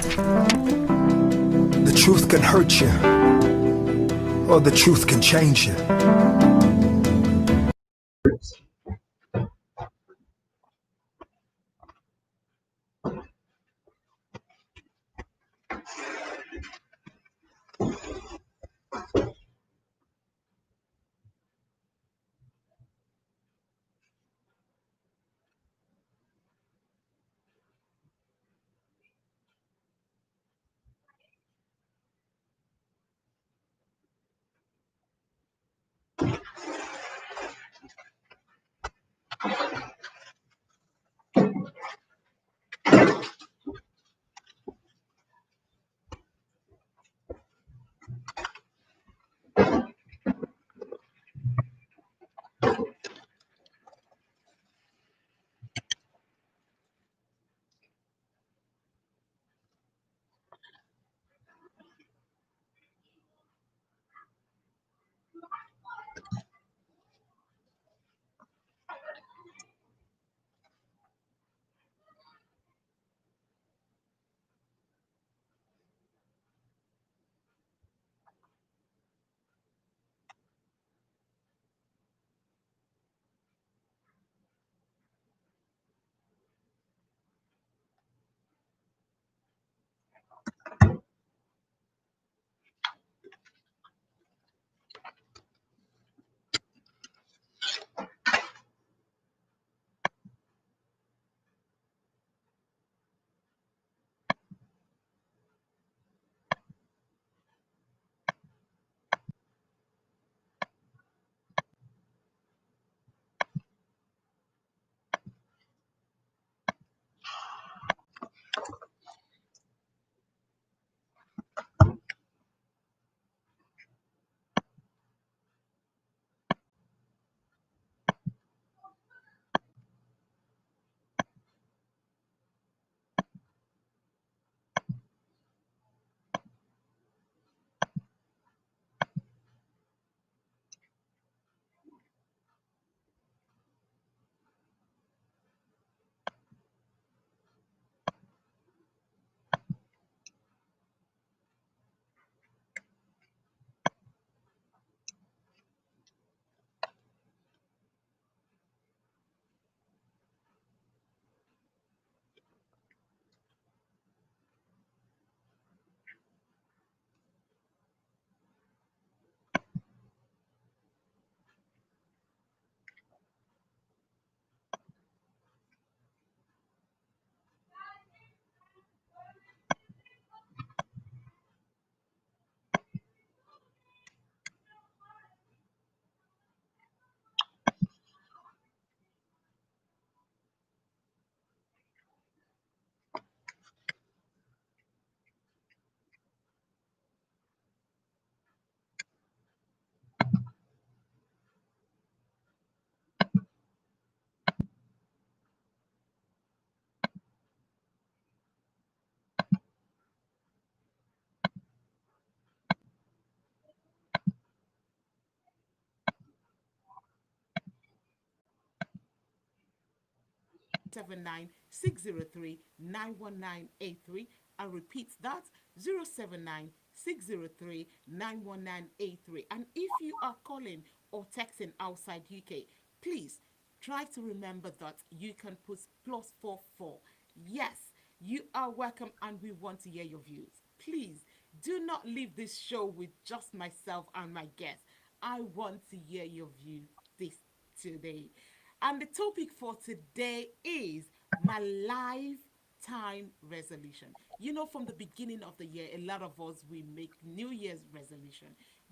The truth can hurt you, or the truth can change you. Nine 603 91983. I repeat that 079 603 91983. And if you are calling or texting outside UK, please try to remember that you can put +44. Yes, you are welcome and we want to hear your views. Please do not leave this show with just myself and my guests. I want to hear your view this today. And the topic for today is my lifetime resolution. You know, from the beginning of the year, a lot of us we make New Year's resolution.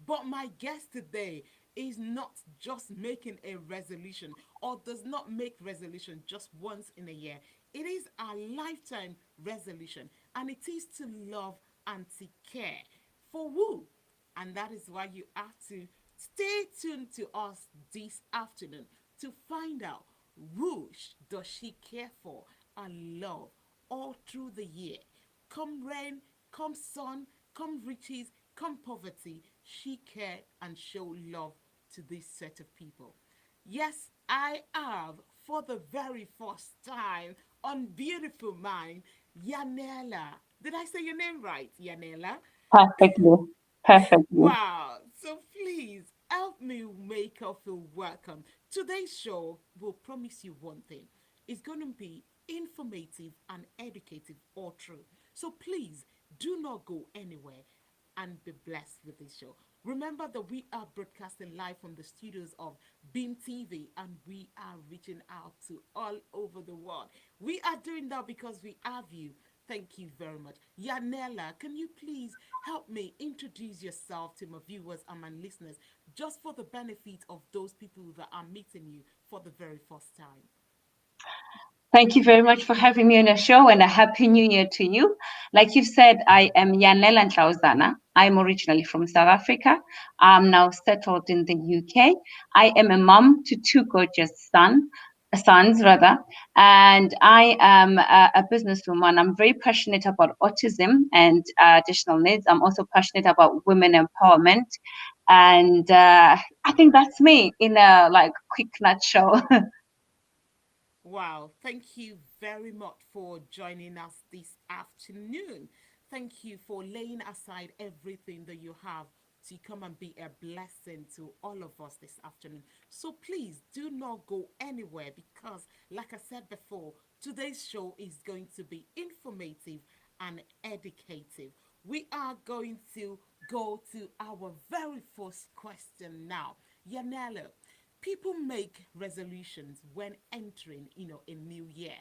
But my guest today is not just making a resolution or does not make resolution just once in a year. It is a lifetime resolution and it is to love and to care. For who? And that is why you have to stay tuned to us this afternoon to find out who does she care for and love all through the year. Come rain, come sun, come riches, come poverty, she care and show love to this set of people. Yes, I have for the very first time on Beautiful Mind, Yanela. Did I say your name right, Yanela? Perfectly. Perfectly. Wow. So please help me make her feel welcome. Today's show will promise you one thing. It's going to be informative and educative all through. So please do not go anywhere and be blessed with this show. Remember that we are broadcasting live from the studios of Beam TV and we are reaching out to all over the world. We are doing that because we have you. Thank you very much. Yanela, can you please help me introduce yourself to my viewers and my listeners just for the benefit of those people that are meeting you for the very first time? Thank you very much for having me on the show and a happy new year to you. Like you've said, I am Yanela Nhlauzana. I'm originally from South Africa. I'm now settled in the UK. I am a mom to two gorgeous sons rather, and I am a businesswoman. I'm very passionate about autism and additional needs. I'm also passionate about women empowerment, and I think that's me in a like quick nutshell. Wow, thank you very much for joining us this afternoon. Thank you for laying aside everything that you have to come and be a blessing to all of us this afternoon. So please do not go anywhere because, like I said before, today's show is going to be informative and educative. We are going to go to our very first question now. Yanela, people make resolutions when entering, a new year.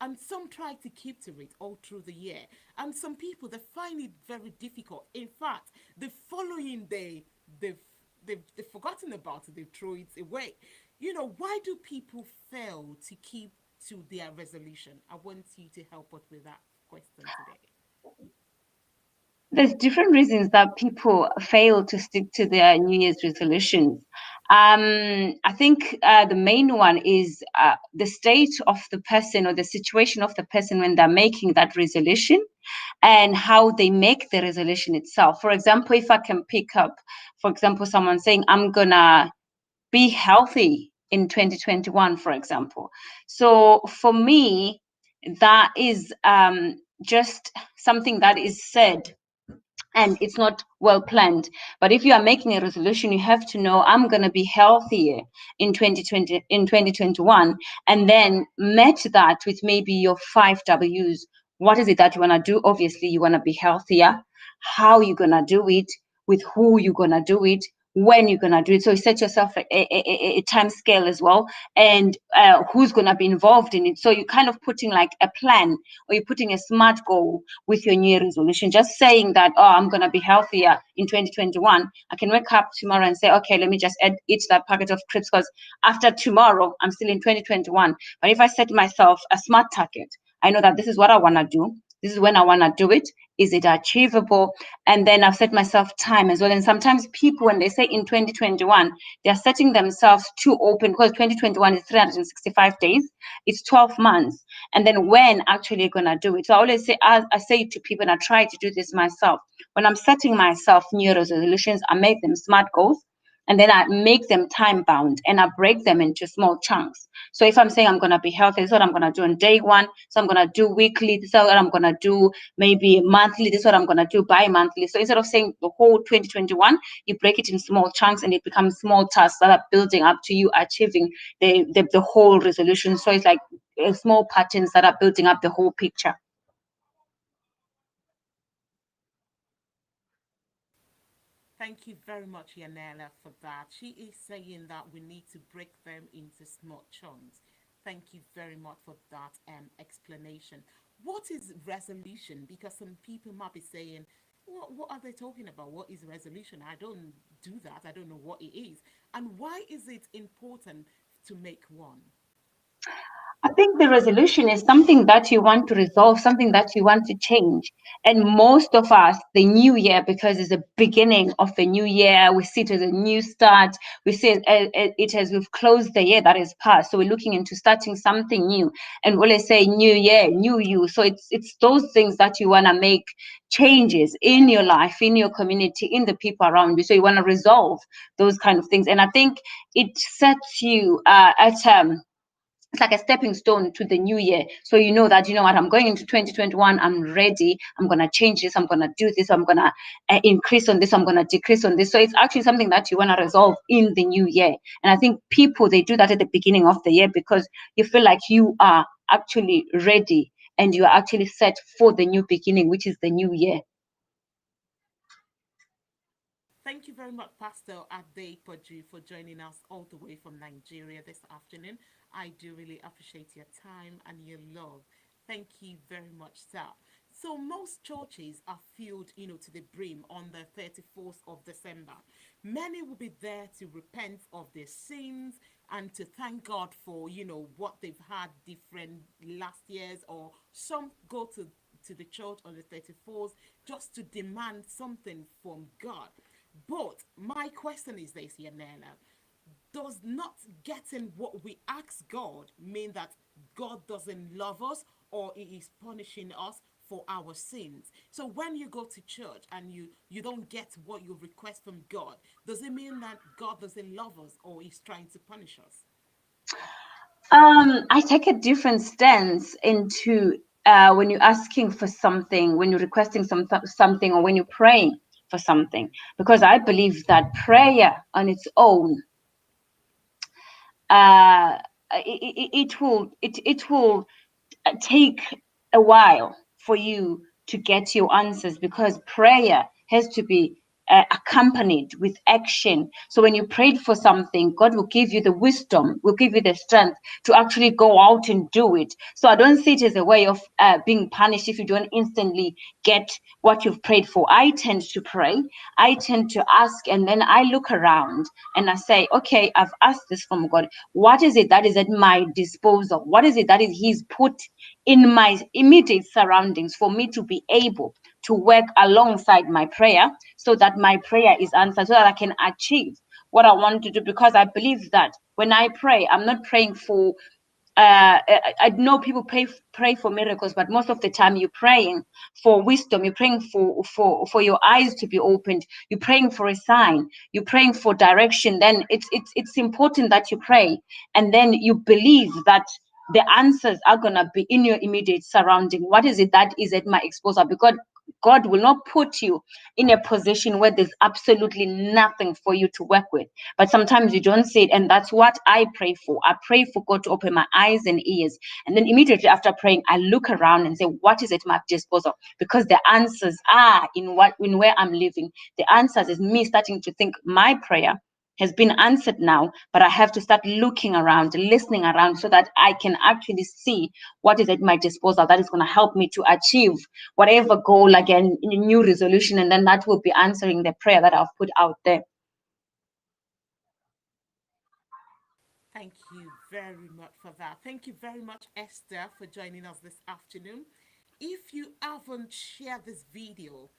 And some try to keep to it all through the year. And some people, they find it very difficult. In fact, the following day, they've forgotten about it, they've thrown it away. Why do people fail to keep to their resolution? I want you to help us with that question today. There's different reasons that people fail to stick to their New Year's resolutions. I think the main one is the state of the person or the situation of the person when they're making that resolution and how they make the resolution itself. For example, if I can pick up, for example, someone saying, I'm gonna be healthy in 2021, for example. So for me, that is just something that is said and it's not well planned. But if you are making a resolution, you have to know I'm going to be healthier in 2020, in 2021, and then match that with maybe your 5 W's. What is it that you want to do? Obviously, you want to be healthier. How you going to do it? With who you going to do it? When you're going to do it? So you set yourself a time scale as well, and who's going to be involved in it. So you're kind of putting like a plan, or you're putting a smart goal with your new year resolution. Just saying that, oh, I'm going to be healthier in 2021. I can wake up tomorrow and say, okay, let me just eat that packet of crisps because after tomorrow, I'm still in 2021. But if I set myself a smart target, I know that this is what I want to do. This is when I want to do it. Is it achievable? And then I've set myself time as well. And sometimes people, when they say in 2021, they're setting themselves too open because 2021 is 365 days. It's 12 months. And then when actually you're going to do it. So I always say, I say to people, and I try to do this myself. When I'm setting myself new resolutions, I make them smart goals. And then I make them time bound and I break them into small chunks. So if I'm saying I'm going to be healthy, this is what I'm going to do on day one. So I'm going to do weekly. This is what I'm going to do maybe monthly. This is what I'm going to do bi-monthly. So instead of saying the whole 2021, you break it in small chunks and it becomes small tasks that are building up to you achieving the whole resolution. So it's like small patterns that are building up the whole picture. Thank you very much, Yanela, for that. She is saying that we need to break them into small chunks. Thank you very much for that explanation. What is resolution? Because some people might be saying, what are they talking about? What is resolution? I don't do that. I don't know what it is. And why is it important to make one? I think the resolution is something that you want to resolve, something that you want to change. And most of us, the new year, because it's the beginning of the new year, we see it as a new start. We see it as we've closed the year that is past. So we're looking into starting something new. And we always say new year, new you. So it's those things that you want to make changes in your life, in your community, in the people around you. So you want to resolve those kind of things. And I think it sets you at it's like a stepping stone to the new year. So you know that, you know what, I'm going into 2021, I'm ready, I'm going to change this, I'm going to do this, I'm going to increase on this, I'm going to decrease on this. So it's actually something that you want to resolve in the new year. And I think people, they do that at the beginning of the year because you feel like you are actually ready and you are actually set for the new beginning, which is the new year. Thank you very much, Pastor Ade Podju, for joining us all the way from Nigeria this afternoon. I do really appreciate your time and your love. Thank you very much, sir. So most churches are filled, to the brim on the 31st of December. Many will be there to repent of their sins and to thank God for, what they've had different last years, or some go to the church on the 31st just to demand something from God. But my question is this, Yanela. Does not getting what we ask God mean that God doesn't love us or He is punishing us for our sins? So when you go to church and you don't get what you request from God, does it mean that God doesn't love us or He's trying to punish us? I take a different stance into when you're asking for something, when you're requesting something, or when you're praying for something, because I believe that prayer on its own, uh, it will take a while for you to get your answers, because prayer has to be accompanied with action. So when you prayed for something, God will give you the wisdom, will give you the strength to actually go out and do it. So I don't see it as a way of being punished if you don't instantly get what you've prayed for. I tend to pray, I tend to ask, and then I look around and I say, okay, I've asked this from God. What is it that is at my disposal? What is it that is He's put in my immediate surroundings for me to be able to work alongside my prayer, so that my prayer is answered, so that I can achieve what I want to do? Because I believe that when I pray, I'm not praying for I know people pray for miracles, but most of the time you're praying for wisdom. You're praying for your eyes to be opened. You're praying for a sign. You're praying for direction. Then it's important that you pray, and then you believe that the answers are gonna be in your immediate surrounding. What is it that is at my exposure? Because God will not put you in a position where there's absolutely nothing for you to work with. But sometimes you don't see it, and that's what I pray for. I pray for God to open my eyes and ears, and then immediately after praying, I look around and say, what is at my disposal? Because the answers are in where I'm living. The answers is me starting to think my prayer has been answered now, but I have to start looking around, listening around, so that I can actually see what is at my disposal that is going to help me to achieve whatever goal, again, in a new resolution, and then that will be answering the prayer that I've put out there. Thank you very much for that. Thank you very much, Esther, for joining us this afternoon. If you haven't shared this video,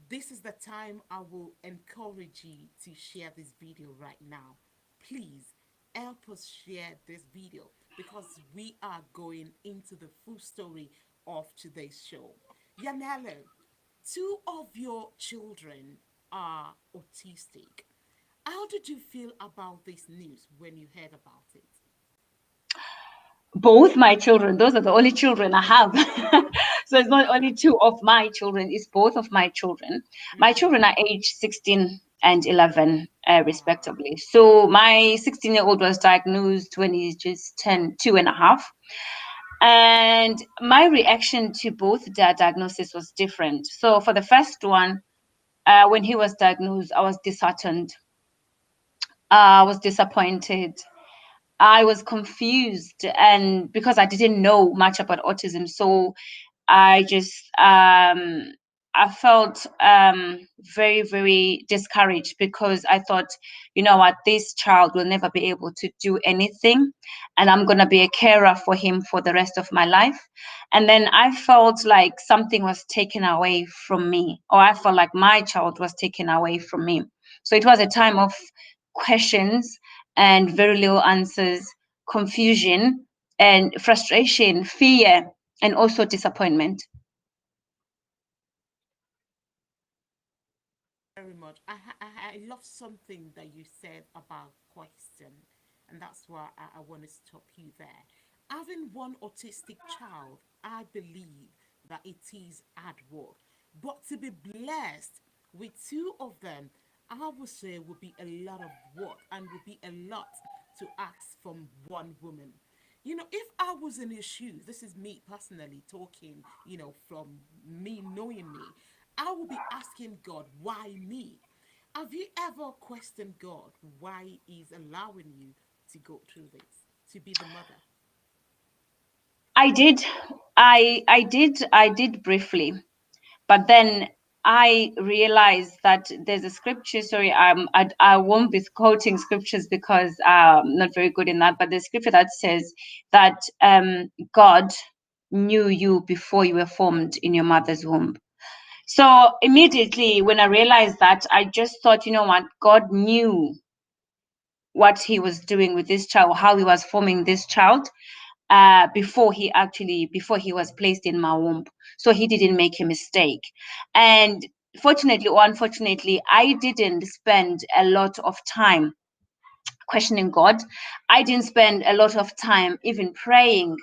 this is the time I will encourage you to share this video right now. Please help us share this video because we are going into the full story of today's show. Yanelo, two of your children are autistic. How did you feel about this news when you heard about it? Both my children, those are the only children I have. So it's not only two of my children, it's both of my children. My children are age 16 and 11 Wow. respectively. So my 16-year-old was diagnosed when he just turned 2.5. And my reaction to both their diagnosis was different. So for the first one, when he was diagnosed, I was disheartened. I was disappointed. I was confused, and because I didn't know much about autism, so I just I felt very, very discouraged, because I thought, you know what, this child will never be able to do anything, and I'm gonna be a carer for him for the rest of my life. And then I felt like something was taken away from me, or I felt like my child was taken away from me. So it was a time of questions and very little answers, confusion and frustration, fear, and also disappointment. Very much. I love something that you said about question, and that's why I want to stop you there. Having one autistic child, I believe that it is hard work. But to be blessed with two of them, I would say would be a lot of work and would be a lot to ask from one woman. If I was in his shoes, this is me personally talking, from me knowing me, I would be asking God, why me? Have you ever questioned God why He's allowing you to go through this, to be the mother? I did. I did briefly, but then I realized that there's a scripture. Sorry, I won't be quoting scriptures because I'm not very good in that. But the scripture that says that God knew you before you were formed in your mother's womb. So immediately when I realized that, I just thought, you know what, God knew what He was doing with this child, how He was forming this child, before he was placed in my womb. So He didn't make a mistake. And fortunately or unfortunately, I didn't spend a lot of time questioning God. I didn't spend a lot of time even praying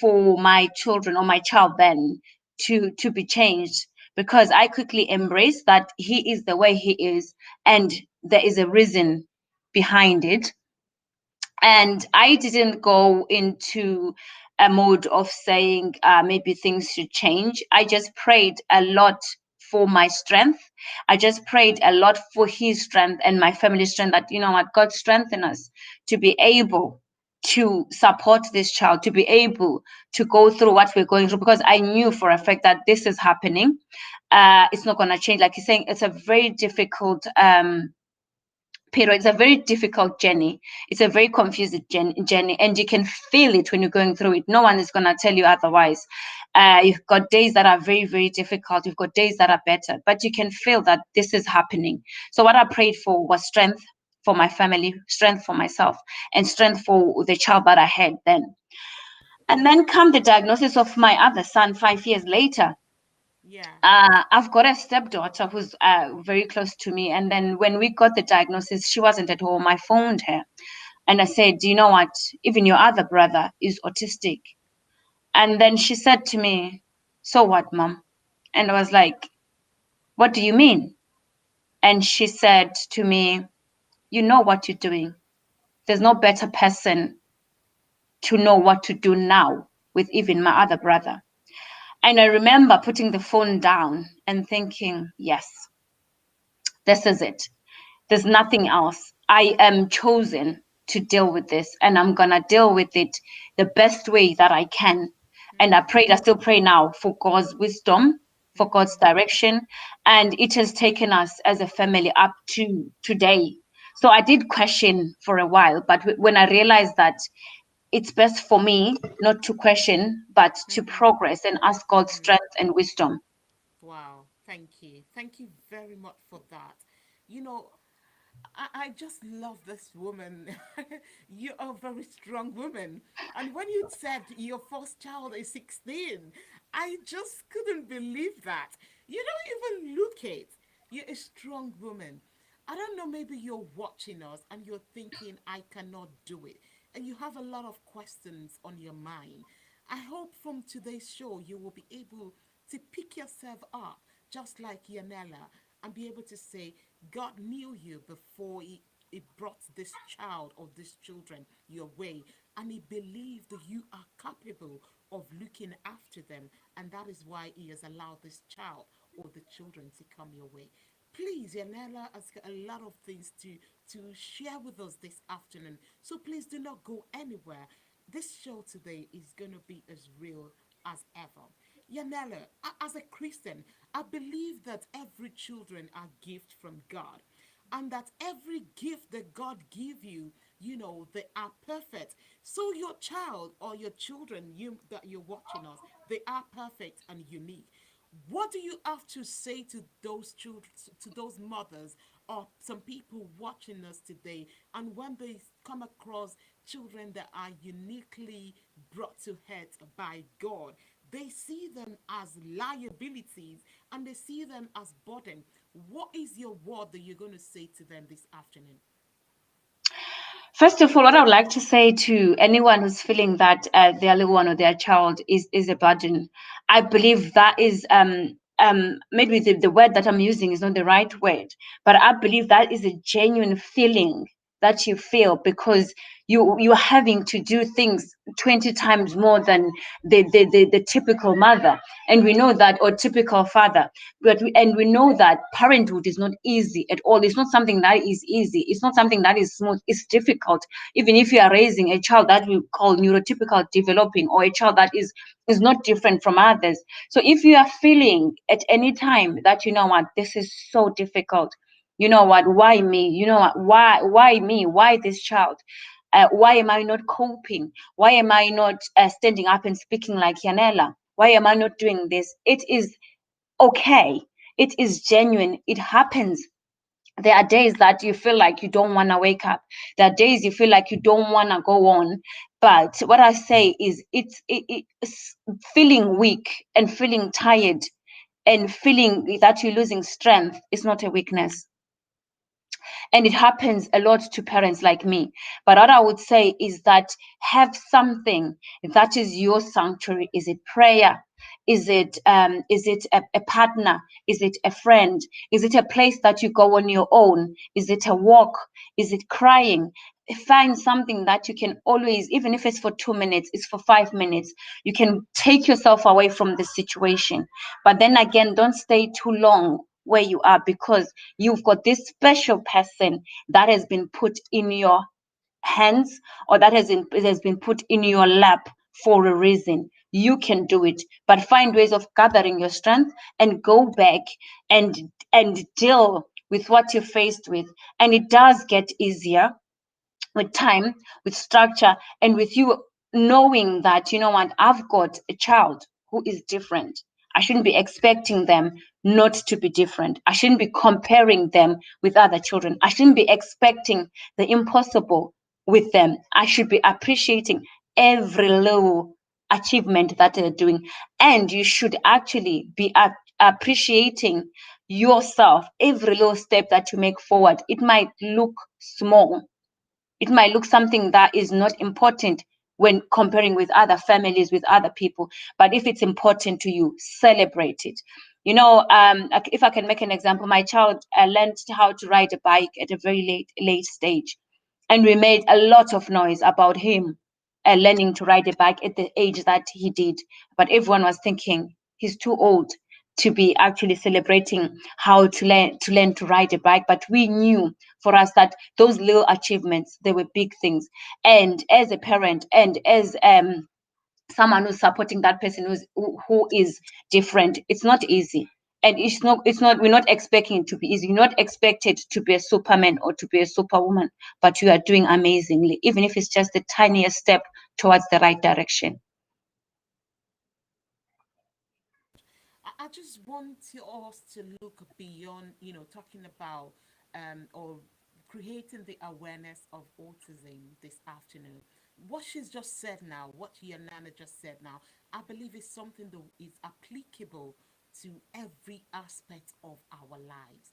for my children or my child then to be changed, because I quickly embraced that He is the way He is, and there is a reason behind it. And I didn't go into a mode of saying maybe things should change. I just prayed a lot for my strength. I just prayed a lot for His strength and my family's strength, that, you know what, God strengthen us to be able to support this child, to be able to go through what we're going through, because I knew for a fact that this is happening. It's not going to change. Like you're saying, it's a very difficult period. It's a very difficult journey. It's a very confusing journey, and you can feel it when you're going through it. No one is going to tell you otherwise. You've got days that are very, very difficult. You've got days that are better, but you can feel that this is happening. So what I prayed for was strength for my family, strength for myself, and strength for the child that I had then. And then come the diagnosis of my other son 5 years later. Yeah. I've got a stepdaughter who's very close to me. And then when we got the diagnosis, she wasn't at home. I phoned her and I said, "Do you know what? Even your other brother is autistic." And then she said to me, "So what, mom?" And I was like, "What do you mean?" And she said to me, "You know what you're doing. There's no better person to know what to do now with even my other brother." And I remember putting the phone down and thinking, yes, this is it. There's nothing else. I am chosen to deal with this, and I'm gonna deal with it the best way that I can. And I still pray now for God's wisdom, for God's direction. And it has taken us as a family up to today. So I did question for a while, but when I realized that it's best for me not to question, but to Mm-hmm. progress and ask God's Mm-hmm. strength and wisdom. Wow. Thank you. Thank you very much for that. You know, I just love this woman. You are a very strong woman. And when you said your first child is 16, I just couldn't believe that. You don't even look it. You're a strong woman. I don't know, maybe you're watching us and you're thinking, I cannot do it. And you have a lot of questions on your mind. I hope from today's show you will be able to pick yourself up, just like Yanela, and be able to say, God knew you before he brought this child or these children your way, and He believed that you are capable of looking after them, and that is why He has allowed this child or the children to come your way. Please, Yanela has got a lot of things to share with us this afternoon, so please do not go anywhere. This show today is going to be as real as ever. Yanela, as a Christian, I believe that every children are gift from God, and that every gift that God give you, they are perfect. So your child or your children, you that you're watching us, they are perfect and unique. What do you have to say to those children, to those mothers, or some people watching us today, and when they come across children that are uniquely brought to head by God, they see them as liabilities and they see them as burden. What is your word that you're going to say to them this afternoon? First of all, what I would like to say to anyone who's feeling that their little one or their child is a burden, I believe that is maybe the word that I'm using is not the right word, but I believe that is a genuine feeling that you feel because you're having to do things 20 times more than the typical mother, and we know that, or typical father, and we know that parenthood is not easy at all. It's not something that is easy. It's not something that is smooth. It's difficult. Even if you are raising a child that we call neurotypical developing, or a child that is not different from others. So if you are feeling at any time that, you know what, this is so difficult, you know what, why me, you know what, why me, why this child, why am I not coping, why am I not standing up and speaking like Yanela, why am I not doing this, it is okay. It is genuine. It happens. There are days that you feel like you don't want to wake up. There are days you feel like you don't want to go on. But what I say is, it's feeling weak and feeling tired and feeling that you're losing strength is not a weakness. And it happens a lot to parents like me. But what I would say is that have something that is your sanctuary. Is it prayer? Is it a partner? Is it a friend? Is it a place that you go on your own? Is it a walk? Is it crying? Find something that you can always, even if it's for 2 minutes, it's for 5 minutes, you can take yourself away from the situation. But then again, don't stay too long where you are, because you've got this special person that has been put in your hands, or that has been put in your lap for a reason. You can do it, but find ways of gathering your strength and go back and deal with what you're faced with. And it does get easier with time, with structure, and with you knowing that, you know what, I've got a child who is different. I shouldn't be expecting them not to be different. I shouldn't be comparing them with other children. I shouldn't be expecting the impossible with them. I should be appreciating every little achievement that they're doing. And you should actually be appreciating yourself, every little step that you make forward. It might look small, it might look something that is not important when comparing with other families, with other people. But if it's important to you, celebrate it. You know, if I can make an example, my child learned how to ride a bike at a very late stage, and we made a lot of noise about him learning to ride a bike at the age that he did. But everyone was thinking he's too old to be actually celebrating how to learn to ride a bike. But we knew for us that those little achievements, they were big things. And as a parent, and as someone who's supporting that person who is different, it's not easy. And it's not we're not expecting it to be easy. You're not expected to be a superman or to be a superwoman, but you are doing amazingly, even if it's just the tiniest step towards the right direction. I just want us to look beyond, talking about or creating the awareness of autism this afternoon. What she's just said now, what your Nana just said now, I believe is something that is applicable to every aspect of our lives.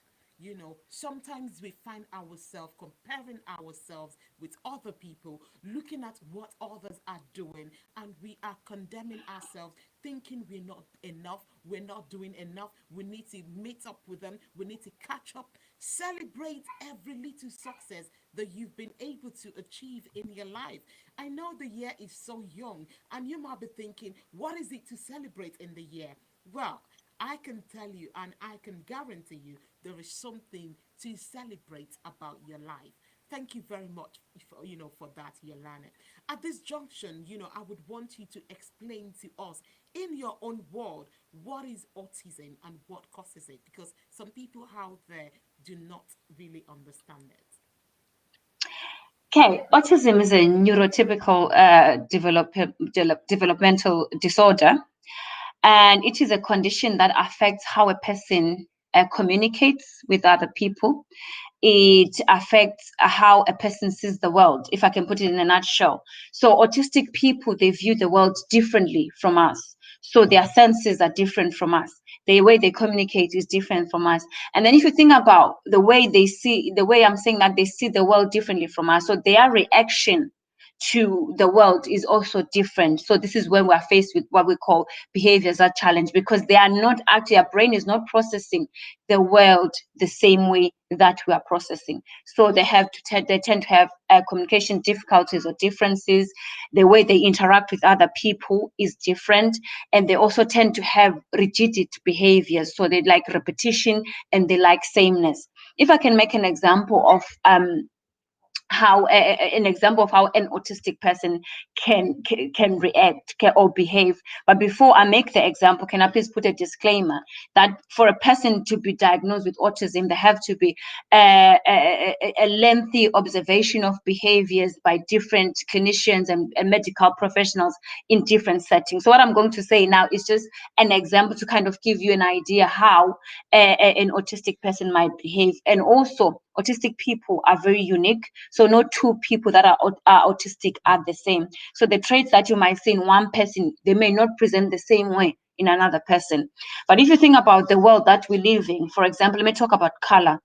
Sometimes we find ourselves comparing ourselves with other people, looking at what others are doing, and we are condemning ourselves, thinking we're not enough, we're not doing enough, we need to meet up with them, we need to catch up. Celebrate every little success that you've been able to achieve in your life. I know the year is so young, and you might be thinking, what is it to celebrate in the year? Well, I can tell you and I can guarantee you there is something to celebrate about your life. Thank you very much for that, Yolanda. At this junction, I would want you to explain to us in your own word what is autism and what causes it, because some people out there do not really understand it. Okay, autism is a neurotypical developmental disorder, and it is a condition that affects how a person communicates with other people. It affects how a person sees the world, if I can put it in a nutshell. So autistic people, they view the world differently from us. So their senses are different from us. The way they communicate is different from us. And then if you think about the way they see, the way I'm saying that they see the world differently from us, so their reaction to the world is also different. So this is when we're faced with what we call behaviors that challenge, because they are not actually, our brain is not processing the world the same way that we are processing. So they tend to have communication difficulties or differences. The way they interact with other people is different, and they also tend to have rigid behaviors. So they like repetition and they like sameness. If I can make an example of how an example of how an autistic person can react or behave. But before I make the example, can I please put a disclaimer that for a person to be diagnosed with autism, there have to be a lengthy observation of behaviors by different clinicians and medical professionals in different settings. So what I'm going to say now is just an example to kind of give you an idea how an autistic person might behave. And also, autistic people are very unique. So no two people that are autistic are the same. So the traits that you might see in one person, they may not present the same way in another person. But if you think about the world that we live in, for example, let me talk about color.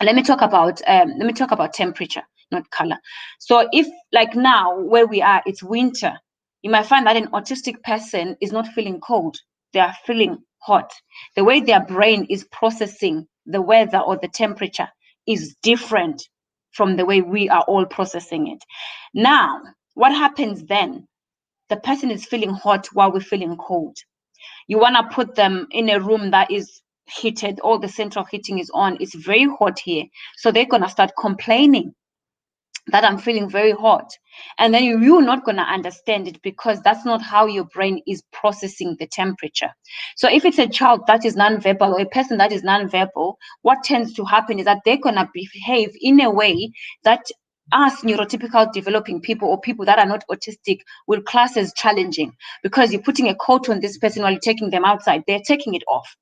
Let me talk about temperature, not color. So if like now where we are, it's winter, you might find that an autistic person is not feeling cold, they are feeling hot. The way their brain is processing the weather or the temperature is different from the way we are all processing it. Now, what happens then? The person is feeling hot while we're feeling cold. You want to put them in a room that is heated, all the central heating is on, it's very hot here. So they're going to start complaining that I'm feeling very hot. And then you're not going to understand it because that's not how your brain is processing the temperature. So if it's a child that is nonverbal or a person that is nonverbal, what tends to happen is that they're going to behave in a way that us neurotypical developing people or people that are not autistic will class as challenging, because you're putting a coat on this person while you're taking them outside, they're taking it off.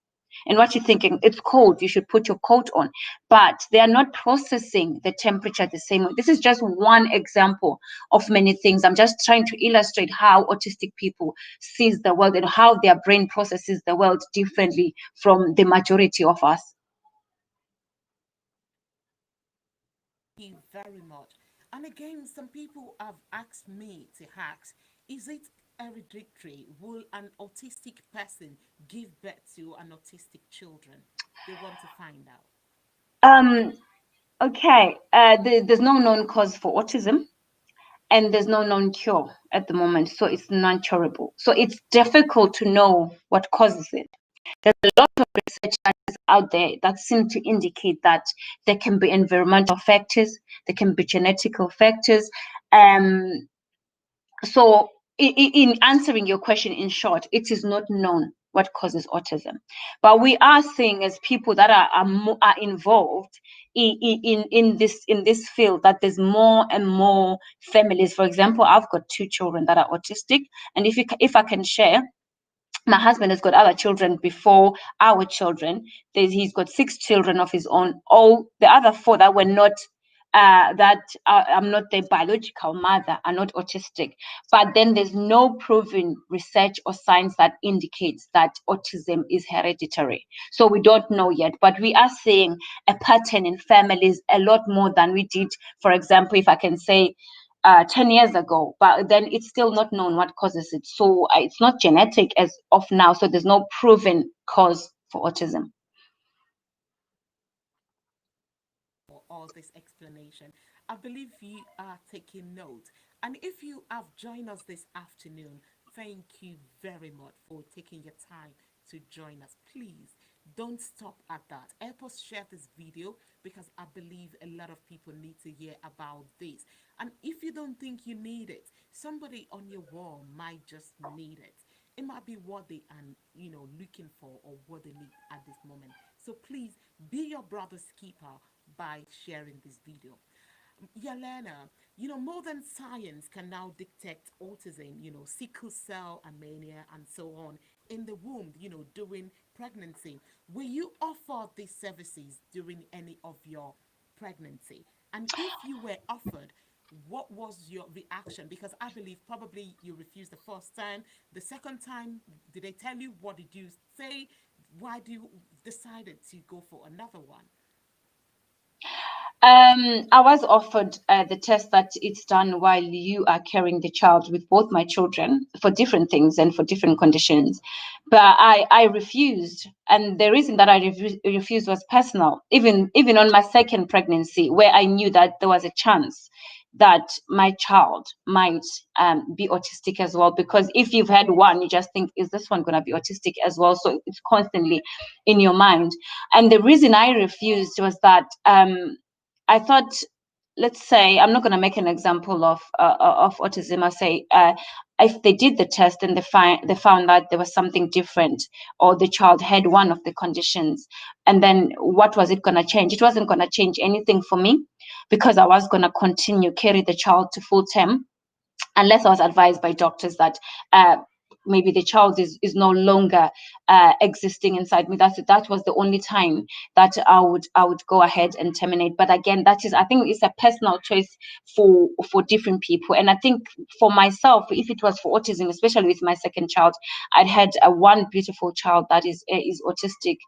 And what you're thinking, it's cold, you should put your coat on. But they are not processing the temperature the same way. This is just one example of many things. I'm just trying to illustrate how autistic people sees the world and how their brain processes the world differently from the majority of us. Thank you very much. And again, some people have asked me to ask, is it hereditary? Will an autistic person give birth to an autistic children? They want to find out. Um, okay, there's no known cause for autism, and there's no known cure at the moment, so it's non-curable. So it's difficult to know what causes it. There's a lot of research that is out there that seem to indicate that there can be environmental factors, there can be genetical factors. Um, so, in answering your question in short, it is not known what causes autism, but we are seeing as people that are involved in this field that there's more and more families. For example, I've got two children that are autistic, and if I can share, my husband has got other children before our children. He's got six children of his own. All the other four that were not that I'm not their biological mother are not autistic. But then there's no proven research or science that indicates that autism is hereditary. So we don't know yet, but we are seeing a pattern in families a lot more than we did, for example, if I can say 10 years ago, but then it's still not known what causes it. So it's not genetic as of now. So there's no proven cause for autism. For all this explanation. I believe you are taking note. And if you have joined us this afternoon, thank you very much for taking your time to join us. Please don't stop at that. Help us share this video because I believe a lot of people need to hear about this. And if you don't think you need it, somebody on your wall might just need it. It might be what they are, looking for or what they need at this moment. So please be your brother's keeper by sharing this video. Yelena, modern science can now detect autism, sickle cell anemia, and so on in the womb, during pregnancy. Will you offer these services during any of your pregnancy? And if you were offered, what was your reaction? Because I believe probably you refused the first time. The second time, did they tell you? What did you say? why do you decided to go for another one? I was offered the test that it's done while you are carrying the child with both my children for different things and for different conditions. But I refused. And the reason that I refused was personal. Even on my second pregnancy, where I knew that there was a chance that my child might be autistic as well. Because if you've had one, you just think, is this one going to be autistic as well? So it's constantly in your mind. And the reason I refused was that I thought, let's say, I'm not going to make an example of autism. I say, if they did the test and they found that there was something different, or the child had one of the conditions, and then what was it going to change? It wasn't going to change anything for me, because I was going to continue carry the child to full term, unless I was advised by doctors that maybe the child is no longer existing inside me. That was the only time that I would go ahead and terminate. But again, that is, I think it's a personal choice for different people. And I think for myself, if it was for autism, especially with my second child, I'd had one beautiful child that is autistic,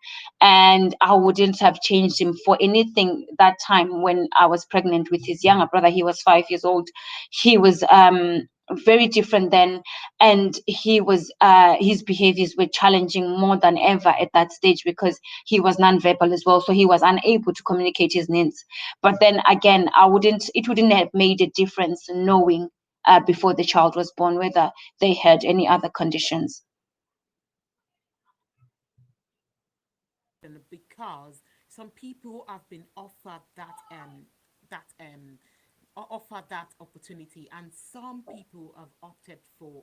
and I wouldn't have changed him for anything that time when I was pregnant with his younger brother. He was 5 years old. He was very different then, and his behaviors were challenging more than ever at that stage, because he was nonverbal as well, so he was unable to communicate his needs. But then again, it wouldn't have made a difference knowing before the child was born whether they had any other conditions. And because some people have been offered that offered that opportunity, and some people have opted for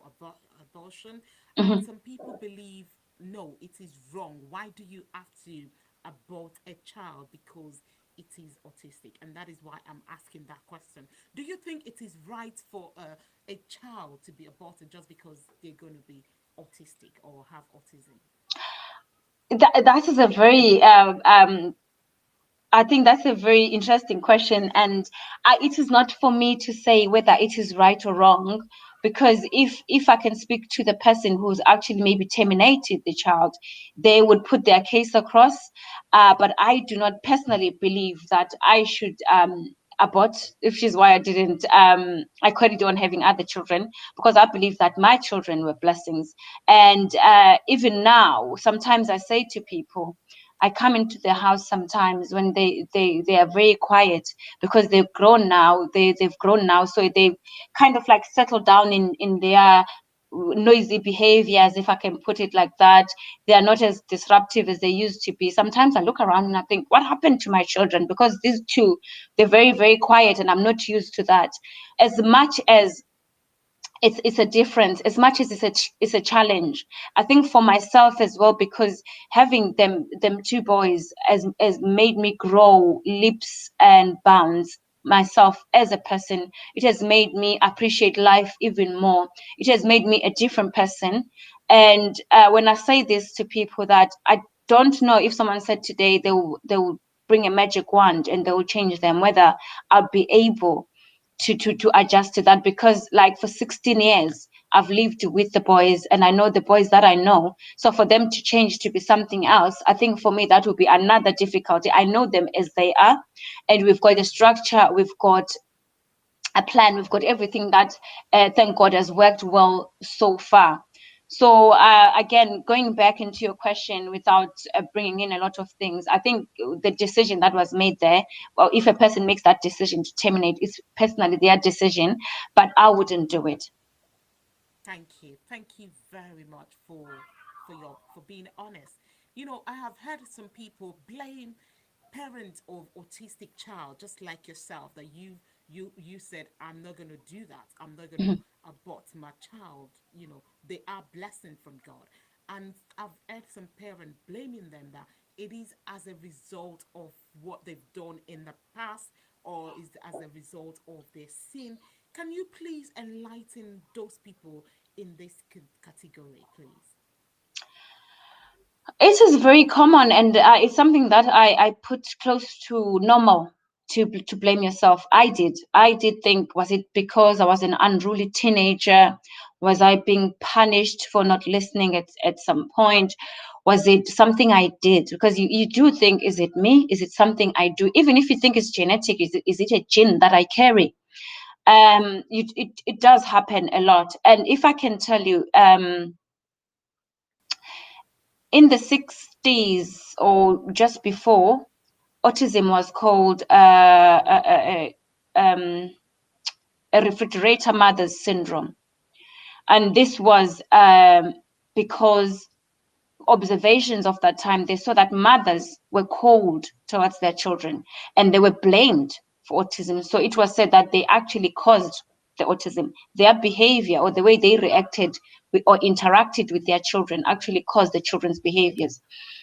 abortion, and Mhm. some people believe no, it is wrong. Why do you have to abort a child because it is autistic? And that is why I'm asking that question. Do you think it is right for a child to be aborted just because they're going to be autistic or have autism? That is a very I think that's a very interesting question, and it is not for me to say whether it is right or wrong, because if I can speak to the person who's actually maybe terminated the child, they would put their case across. But I do not personally believe that I should abort, which is why I carried on having other children, because I believe that my children were blessings. And even now, sometimes I say to people, I come into their house sometimes when they are very quiet, because they've grown now. They've grown now, so they kind of like settle down in their noisy behaviors, if I can put it like that. They are not as disruptive as they used to be. Sometimes I look around and I think, what happened to my children? Because these two, they're very, very quiet, and I'm not used to that. As much as it's a difference, as much as it's a challenge, I think, for myself as well, because having them two boys has made me grow leaps and bounds myself as a person. It has made me appreciate life even more. It has made me a different person. And when I say this to people, that I don't know if someone said today they will bring a magic wand and they will change them, whether I'll be able to adjust to that, because like for 16 years I've lived with the boys, and I know the boys that I know. So for them to change to be something else, I think for me that would be another difficulty. I know them as they are, and we've got a structure, we've got a plan, we've got everything that thank God has worked well so far. So again, going back into your question without bringing in a lot of things, I think the decision that was made there, well, if a person makes that decision to terminate, it's personally their decision, but I wouldn't do it. Thank you. Thank you very much for being honest. You know, I have heard some people blame parents of autistic child, just like yourself, that you said, I'm not gonna do that. I'm not gonna Mhm. abort my child. You know, they are blessing from God. And I've heard some parents blaming them that it is as a result of what they've done in the past, or is as a result of their sin. Can you please enlighten those people in this category, please? It is very common, and it's something that I put close to normal to blame yourself. I did think, was it because I was an unruly teenager? Was I being punished for not listening at some point? Was it something I did? Because you do think, is it me? Is it something I do? Even if you think it's genetic, is it a gene that I carry? It does happen a lot. And if I can tell you, in the 60s or just before, autism was called a refrigerator mother's syndrome. And this was because observations of that time, they saw that mothers were cold towards their children and they were blamed for autism. So it was said that they actually caused the autism. Their behavior or the way they reacted or interacted with their children actually caused the children's behaviors.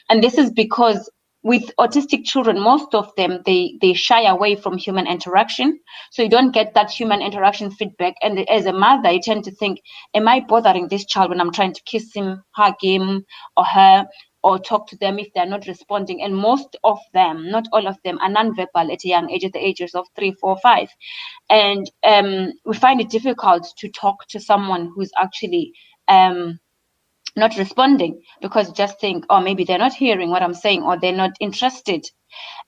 And this is because with autistic children, most of them, they shy away from human interaction. So you don't get that human interaction feedback. And as a mother, you tend to think, am I bothering this child when I'm trying to kiss him, hug him or her, or talk to them if they're not responding? And most of them, not all of them, are nonverbal at a young age, at the ages of 3, 4, 5. And we find it difficult to talk to someone who's actually not responding, because just think, oh, maybe they're not hearing what I'm saying, or they're not interested.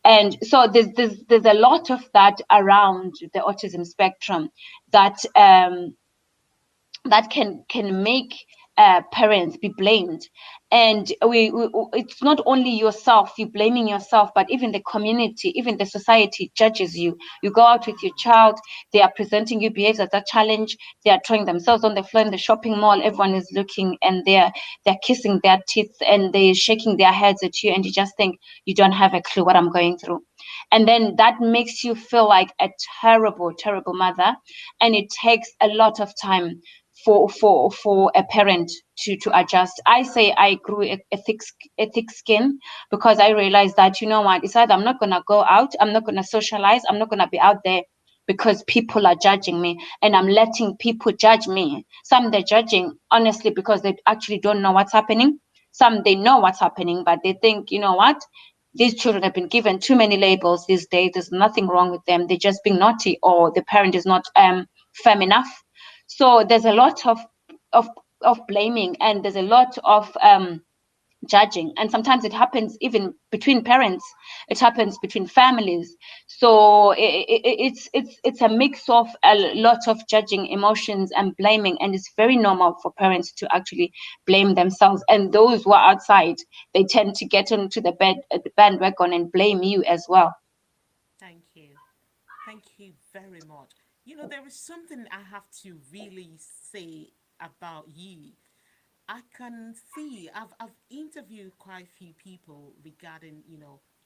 And so there's a lot of that around the autism spectrum that that can make parents be blamed. And we it's not only yourself, you blaming yourself, but even the community, even the society judges you. You go out with your child, they are presenting you behaviors as a challenge, they are throwing themselves on the floor in the shopping mall, everyone is looking, and they're kissing their teeth and they're shaking their heads at you, and you just think, you don't have a clue what I'm going through. And then that makes you feel like a terrible mother. And it takes a lot of time for a parent to adjust. I say I grew a thick skin, because I realized that, you know what, it's either I'm not gonna go out, I'm not gonna socialize, I'm not gonna be out there because people are judging me, and I'm letting people judge me. Some they're judging honestly because they actually don't know what's happening. Some they know what's happening, but they think, you know what, these children have been given too many labels these days. There's nothing wrong with them. They're just being naughty, or the parent is not firm enough. So there's a lot of blaming, and there's a lot of judging, and sometimes it happens even between parents. It happens between families. So it's a mix of a lot of judging, emotions, and blaming, and it's very normal for parents to actually blame themselves. And those who are outside, they tend to get onto the bandwagon and blame you as well. Thank you. Thank you very much. You know, there is something I have to really say about you. I can see, I've interviewed quite a few people regarding,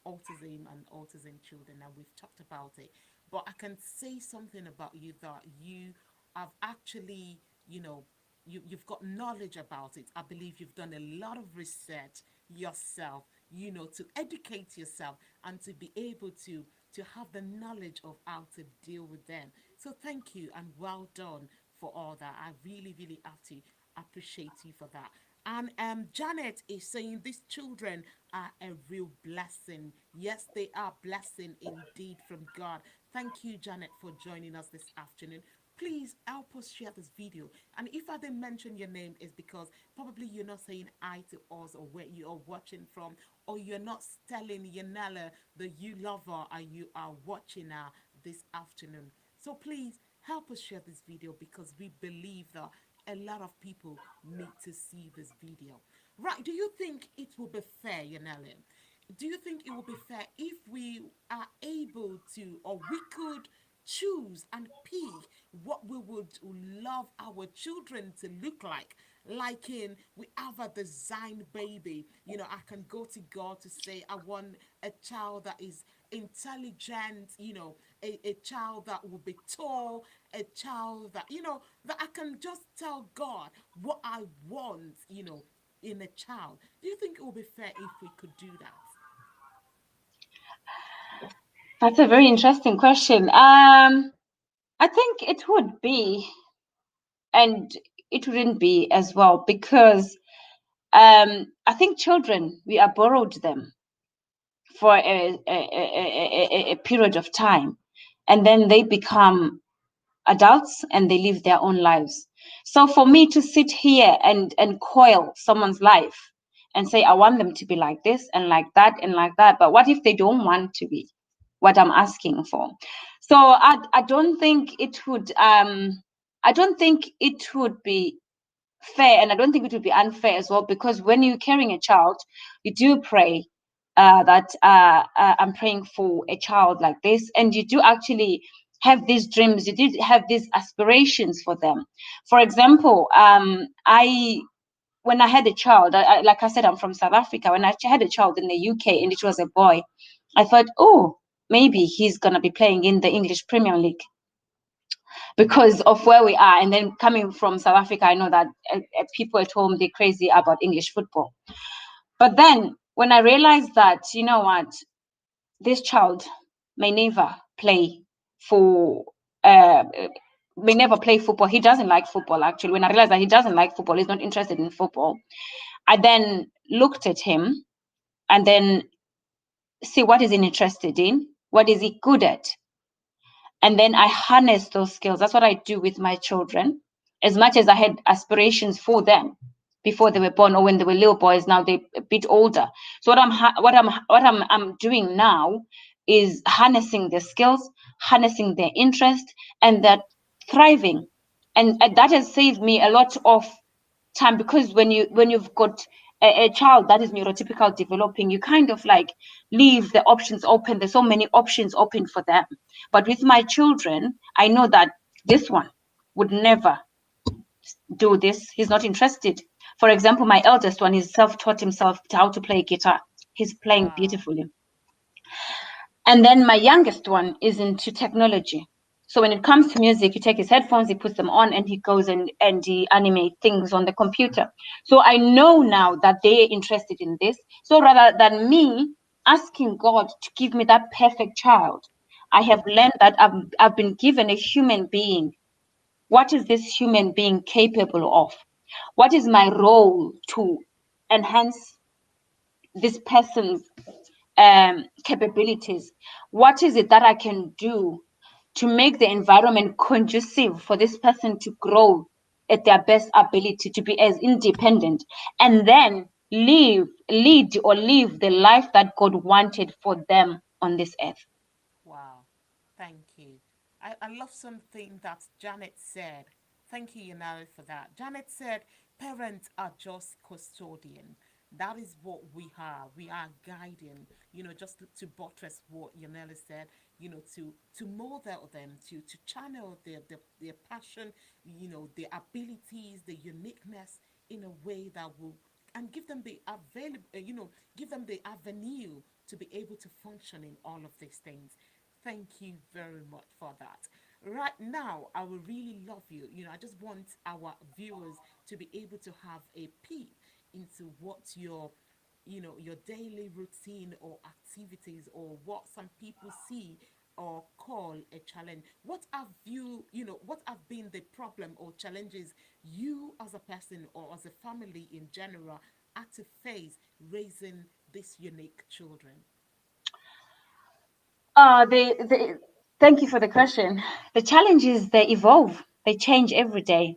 autism and autism children, and we've talked about it. But I can say something about you, that you have actually, you've got knowledge about it. I believe you've done a lot of research yourself, to educate yourself and to be able to have the knowledge of how to deal with them. So thank you and well done for all that. I really, really have to appreciate you for that. And Janet is saying these children are a real blessing. Yes, they are blessing indeed from God. Thank you, Janet, for joining us this afternoon. Please help us share this video. And if I didn't mention your name, it's because probably you're not saying hi to us, or where you are watching from, or you're not telling Yanela that you love her and you are watching her this afternoon. So please help us share this video, because we believe that a lot of people need to see this video. Right, do you think it will be fair, Yanela? Do you think it will be fair if we are able to, or we could choose and pick what we would love our children to look like? Like in, we have a design baby. I can go to God to say, I want a child that is intelligent, a child that will be tall, a child that, that I can just tell God what I want, in a child. Do you think it would be fair if we could do that? That's a very interesting question. I think it would be, and it wouldn't be as well, because I think children, we are borrowed them for a period of time, and then they become adults and they live their own lives. So for me to sit here and coil someone's life and say I want them to be like this and like that and like that, but what if they don't want to be what I'm asking for? So I don't think it would be fair, and I don't think it would be unfair as well, because when you're carrying a child, you do pray that I'm praying for a child like this, and you do actually have these dreams, you did have these aspirations for them. For example, I when I had a child, like I said, I'm from South Africa. When I had a child in the UK and it was a boy, I thought, oh, maybe he's gonna be playing in the English Premier League because of where we are. And then coming from South Africa, I know that people at home, they're crazy about English football. But then when I realized that, you know what, this child may never play for, may never play football. He doesn't like football, actually. When I realized that he doesn't like football, he's not interested in football, I then looked at him and then see what is he interested in, what is he good at, and then I harness those skills. That's what I do with my children. As much as I had aspirations for them before they were born, or when they were little boys, now they're a bit older. So I'm doing now is harnessing their skills, harnessing their interest, and that thriving, and that has saved me a lot of time, because when you've got a child that is neurotypical developing, you kind of like leave the options open. There's so many options open for them. But with my children, I know that this one would never do this. He's not interested. For example, my eldest one is self-taught himself how to play guitar. He's playing Wow. beautifully. And then my youngest one is into technology. So when it comes to music, he takes his headphones, he puts them on, and he goes and he animates things on the computer. So I know now that they're interested in this. So rather than me asking God to give me that perfect child, I have learned that I've been given a human being. What is this human being capable of? What is my role to enhance this person's capabilities? What is it that I can do to make the environment conducive for this person to grow at their best ability, to be as independent, and then lead or live the life that God wanted for them on this earth? Wow. Thank you. I love something that Janet said. Thank you, Yanari, for that. Janet said, parents are just custodian. That is what we are. We are guiding, just to buttress what Yaneli said, to model them, to channel their passion, their abilities, the uniqueness in a way that will, and give them the give them the avenue to be able to function in all of these things. Thank you very much for that. Right now, I would really love you. I just want our viewers to be able to have a peek into what your daily routine or activities, or what some people see or call a challenge. What have been the problem or challenges you as a person or as a family in general had to face raising these unique children? Thank you for the question. The challenges, they evolve, they change every day.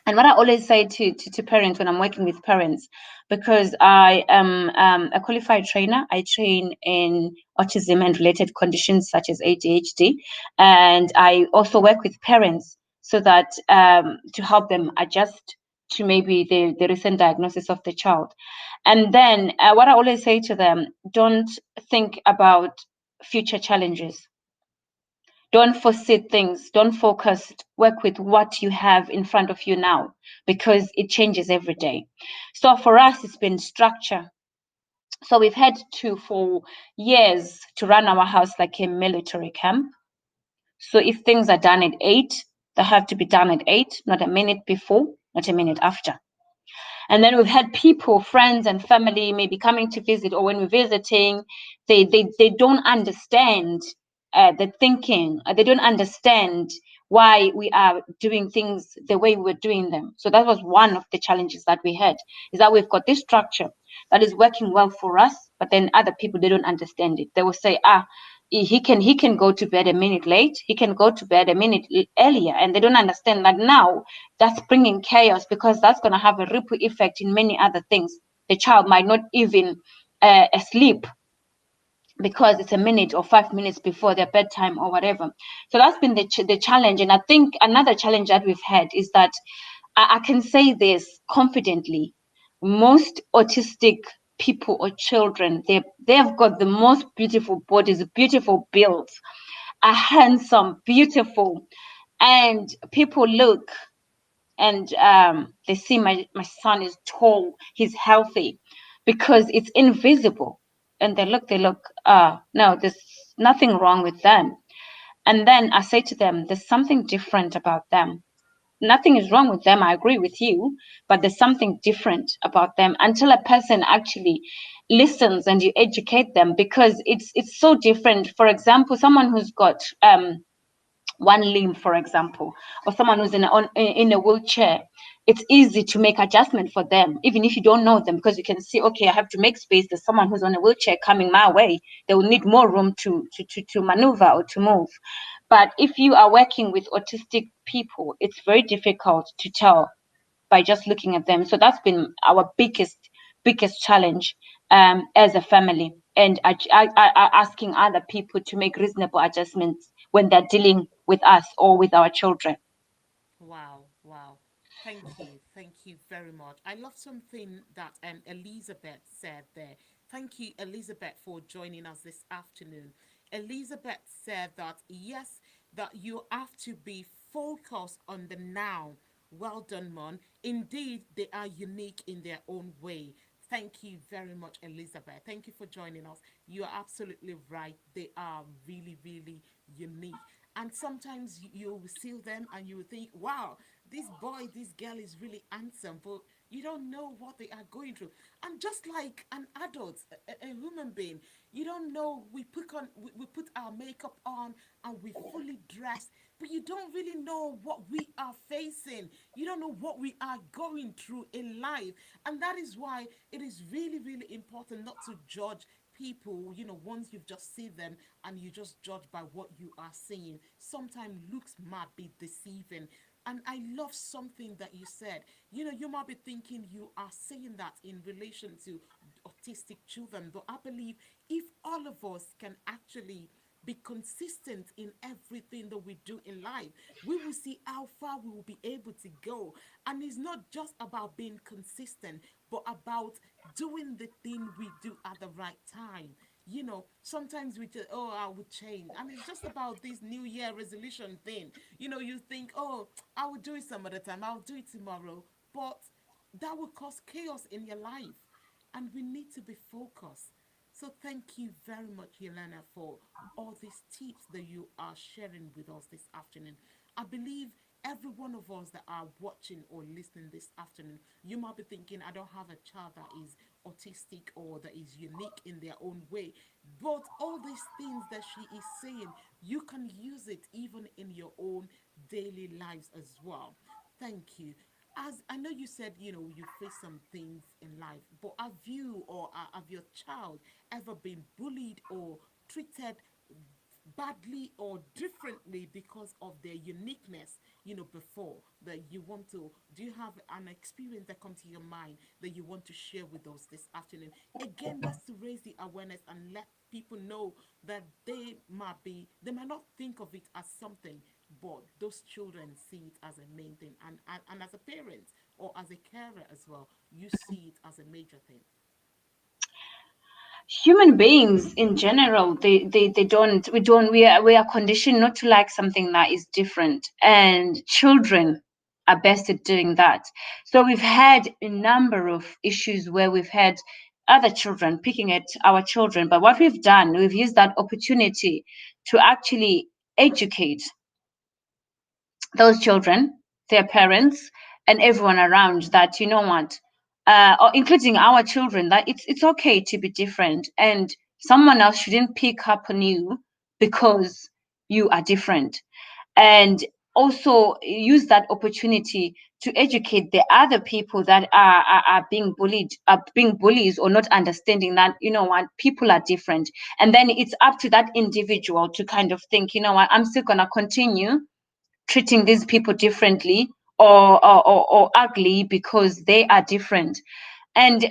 And what I always say to parents when I'm working with parents, because I am a qualified trainer, I train in autism and related conditions such as ADHD, and I also work with parents so that to help them adjust to maybe the recent diagnosis of the child. And then what I always say to them, don't think about future challenges, don't foresee things, don't focus, work with what you have in front of you now, because it changes every day. So for us, it's been structure. So we've had to, for years, to run our house like a military camp. So if things are done at 8, they have to be done at 8, not a minute before, not a minute after. And then we've had people, friends and family, maybe coming to visit, or when we're visiting, they don't understand the thinking. They don't understand why we are doing things the way we're doing them. So that was one of the challenges that we had, is that we've got this structure that is working well for us, but then other people, they don't understand it. They will say, he can go to bed a minute late, he can go to bed a minute earlier, and they don't understand that now that's bringing chaos, because that's going to have a ripple effect in many other things. The child might not even sleep because it's a minute or 5 minutes before their bedtime or whatever. So that's been the challenge. And I think another challenge that we've had is that I can say this confidently: most autistic people or children, they've got the most beautiful bodies, beautiful builds, are handsome, beautiful, and people look and they see my son is tall, he's healthy, because it's invisible, and they look, no, there's nothing wrong with them. And then I say to them, there's something different about them. Nothing is wrong with them, I agree with you, but there's something different about them, until a person actually listens and you educate them, because it's so different. For example, someone who's got one limb, for example, or someone who's in a wheelchair, it's easy to make adjustment for them, even if you don't know them, because you can see, okay, I have to make space. There's someone who's on a wheelchair coming my way. They will need more room to maneuver or to move. But if you are working with autistic people, it's very difficult to tell by just looking at them. So that's been our biggest challenge as a family, and asking other people to make reasonable adjustments when they're dealing with us or with our children. Wow, wow. Thank you very much. I love something that Elizabeth said there. Thank you, Elizabeth, for joining us this afternoon. Elizabeth said that yes, that you have to be focused on the now. Well done, Mon. Indeed, they are unique in their own way. Thank you very much, Elizabeth. Thank you for joining us. You are absolutely right. They are really, really unique. And sometimes you will see them and you will think, wow, this boy, this girl is really handsome, but you don't know what they are going through. And just like an adult, a human being, you don't know. We put our makeup on and we fully dress, but you don't really know what we are facing. You don't know what we are going through in life, and that is why it is really, really important not to judge people, once you've just seen them and you just judge by what you are seeing. Sometimes looks might be deceiving. And I love something that you said. You might be thinking you are saying that in relation to autistic children, but I believe if all of us can actually be consistent in everything that we do in life, we will see how far we will be able to go. And it's not just about being consistent, but about doing the thing we do at the right time. Sometimes we just, oh, I would change. And it's just about this New Year resolution thing. You think, oh, I will do it some other time, I'll do it tomorrow. But that will cause chaos in your life. And we need to be focused. So thank you very much, Helena, for all these tips that you are sharing with us this afternoon. I believe every one of us that are watching or listening this afternoon, you might be thinking, I don't have a child that is autistic or that is unique in their own way. But all these things that she is saying, you can use it even in your own daily lives as well. Thank you. As I know you said, you face some things in life, but have you or have your child ever been bullied or treated badly or differently because of their uniqueness, before that you want to, do you have an experience that comes to your mind that you want to share with us this afternoon? Again, that's to raise the awareness and let people know that they might not think of it as something, but those children see it as a main thing. And as a parent or as a carer as well, you see it as a major thing. Human beings in general, they don't we are conditioned not to like something that is different, and children are best at doing that. So we've had a number of issues where we've had other children picking at our children, but what we've done, we've used that opportunity to actually educate those children, their parents, and everyone around, that, you know what, or including our children, that it's okay to be different, and someone else shouldn't pick up on you because you are different. And also use that opportunity to educate the other people that are being bullied, are being bullies, or not understanding that, you know what, people are different. And then it's up to that individual to kind of think, you know what, I'm still going to continue treating these people differently, or ugly, because they are different. And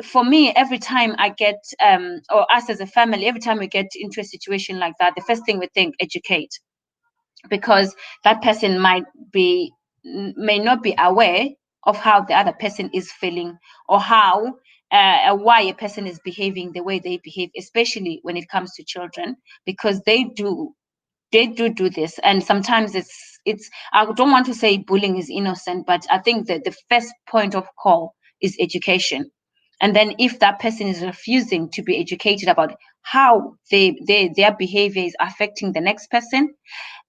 for me, every time I get, or us as a family, every time we get into a situation like that, the first thing we think, educate, because that person may not be aware of how the other person is feeling, or how why a person is behaving the way they behave, especially when it comes to children, because they do this. And sometimes it's I don't want to say bullying is innocent, but I think that the first point of call is education. And then if that person is refusing to be educated about how their behavior is affecting the next person,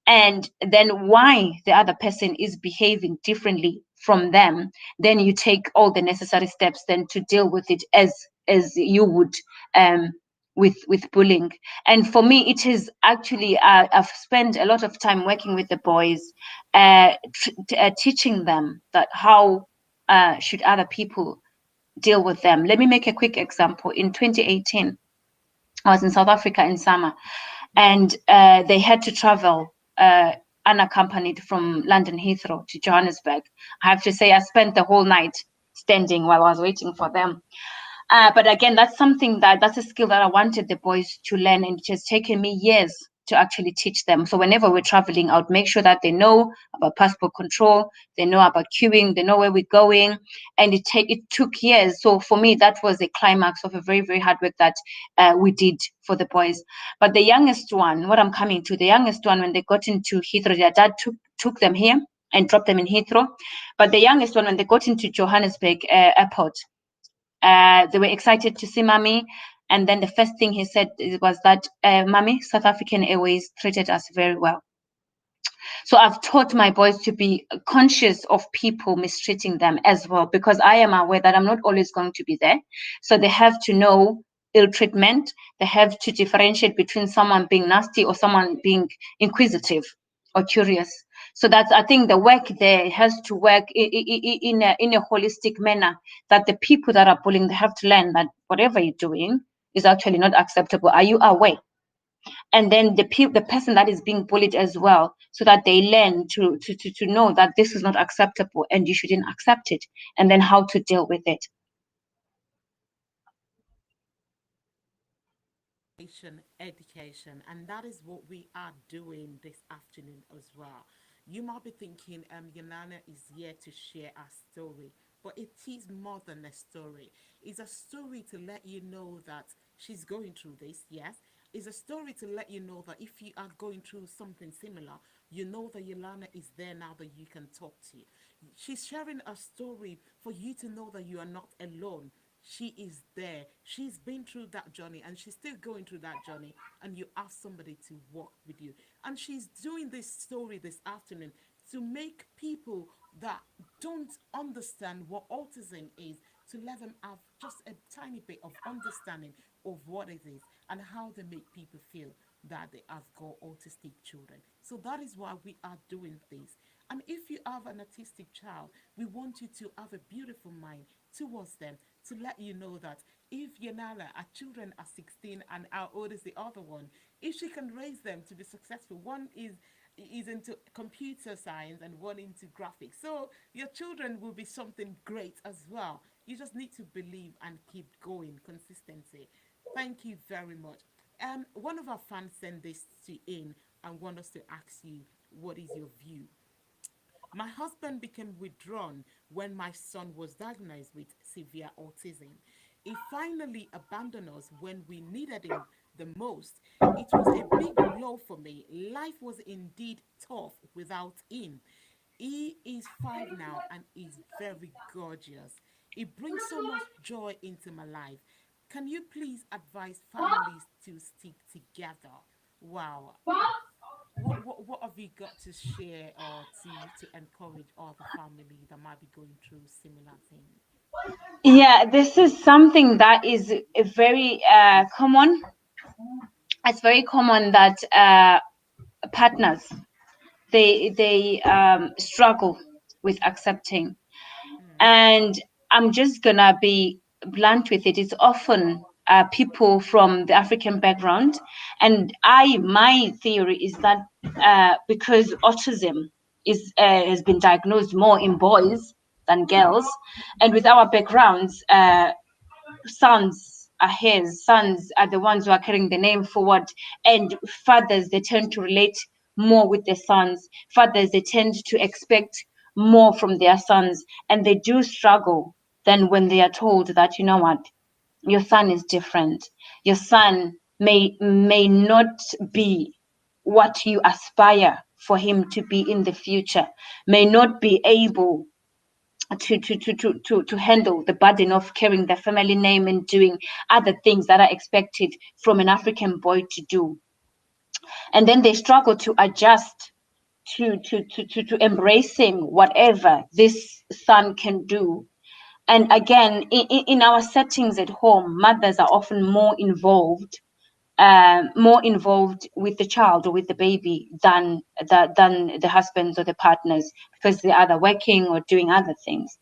and then why the other person is behaving differently from them, then you take all the necessary steps then to deal with it as you would, um with bullying. And for me, it is actually, I've spent a lot of time working with the boys, teaching them that how should other people deal with them. Let me make a quick example. In 2018, I was in South Africa in summer, and they had to travel unaccompanied from London Heathrow to Johannesburg. I have to say, I spent the whole night standing while I was waiting for them. But again, that's a skill that I wanted the boys to learn, and it has taken me years to actually teach them. So whenever we're traveling, I would make sure that they know about passport control, they know about queuing, they know where we're going, and it took years. So for me, that was a climax of a very, very hard work that we did for the boys. But the youngest one, what I'm coming to, the youngest one, when they got into Heathrow, their dad took them here and dropped them in Heathrow. But the youngest one, when they got into Johannesburg airport, they were excited to see mommy. And then the first thing he said was that, mommy, South African Airways treated us very well. So I've taught my boys to be conscious of people mistreating them as well, because I am aware that I'm not always going to be there. So they have to know ill treatment. They have to differentiate between someone being nasty or someone being inquisitive or curious. So that's, I think the work there has to work in a holistic manner, that the people that are bullying, they have to learn that whatever you're doing is actually not acceptable. Are you aware? And then the person that is being bullied as well, so that they learn to know that this is not acceptable and you shouldn't accept it, and then how to deal with it. Education, and that is what we are doing this afternoon as well. You might be thinking, Yanana is here to share our story, but it is more than a story. It's a story to let you know that she's going through this, yes. It's a story to let you know that if you are going through something similar, you know that Yolana is there now that you can talk to. She's sharing a story for you to know that you are not alone. She is there. She's been through that journey and she's still going through that journey. And you ask somebody to walk with you. And she's doing this story this afternoon to make people that don't understand what autism is, to let them have just a tiny bit of understanding of what it is and how they make people feel that they have got autistic children. So that is why we are doing this. And if you have an autistic child, we want you to have a beautiful mind towards them, to let you know that if Yanala, our children are 16 and our old is the other one, if she can raise them to be successful, one is into computer science and one into graphics. So your children will be something great as well. You just need to believe and keep going, consistency. Thank you very much. One of our fans sent this to in and want us to ask you, what is your view? My husband became withdrawn when my son was diagnosed with severe autism. He finally abandoned us when we needed him the most. It was a big blow for me. Life was indeed tough without him. He is 5 now and is very gorgeous. He brings so much joy into my life. Can you please advise families to stick together? Wow. What have you got to share or to encourage other family that might be going through similar things? Yeah, this is something that is a very common. It's very common that partners they struggle with accepting. Mm. And I'm just gonna be blunt with it. It's often people from the African background, and my theory is that because autism is has been diagnosed more in boys than girls, and with our backgrounds, sons are the ones who are carrying the name forward, and fathers, they tend to relate more with their sons. Fathers, they tend to expect more from their sons, and they do struggle then when they are told that, you know what, your son is different. Your son may not be what you aspire for him to be in the future, may not be able to handle the burden of carrying the family name and doing other things that are expected from an African boy to do. And then they struggle to adjust to embracing whatever this son can do. And again, in our settings at home, mothers are often more involved with the child or with the baby than the husbands or the partners, because they're either working or doing other things.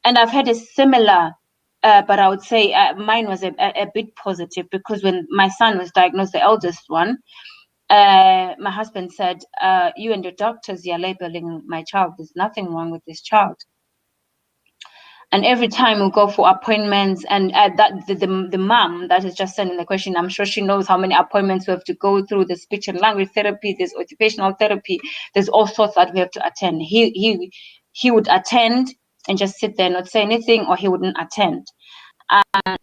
And I've had a similar, but I would say mine was a bit positive, because when my son was diagnosed, the eldest one, my husband said, "You and your doctors, you're labeling my child. There's nothing wrong with this child." And every time we go for appointments, and that the mom that is just sending the question, I'm sure she knows how many appointments we have to go through. There's speech and language therapy, there's occupational therapy, there's all sorts that we have to attend. He would attend and just sit there, not say anything, or he wouldn't attend. Then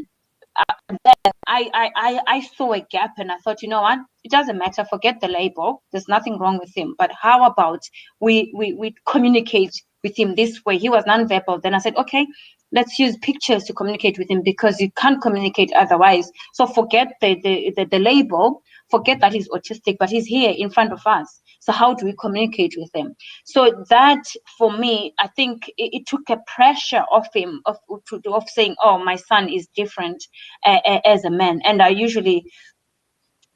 I saw a gap, and I thought, you know what? It doesn't matter. Forget the label. There's nothing wrong with him. But how about we communicate with him this way? He was nonverbal. Then I said, okay, let's use pictures to communicate with him, because you can't communicate otherwise. So forget the label. Forget that he's autistic, but he's here in front of us. So how do we communicate with him? So that, for me, I think it took a pressure off him of saying, oh, my son is different as a man. And I usually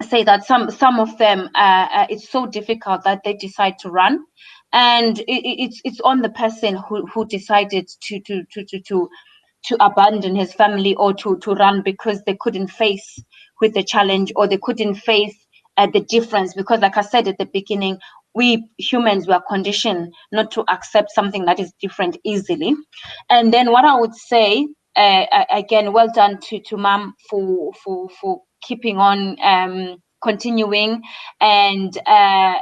say that some of them, it's so difficult that they decide to run, and it's on the person who decided to abandon his family, or to run, because they couldn't face with the challenge, or they couldn't face the difference. Because like I said at the beginning, we humans were conditioned not to accept something that is different easily. And then what I would say, again, well done to mom for keeping on, continuing. And I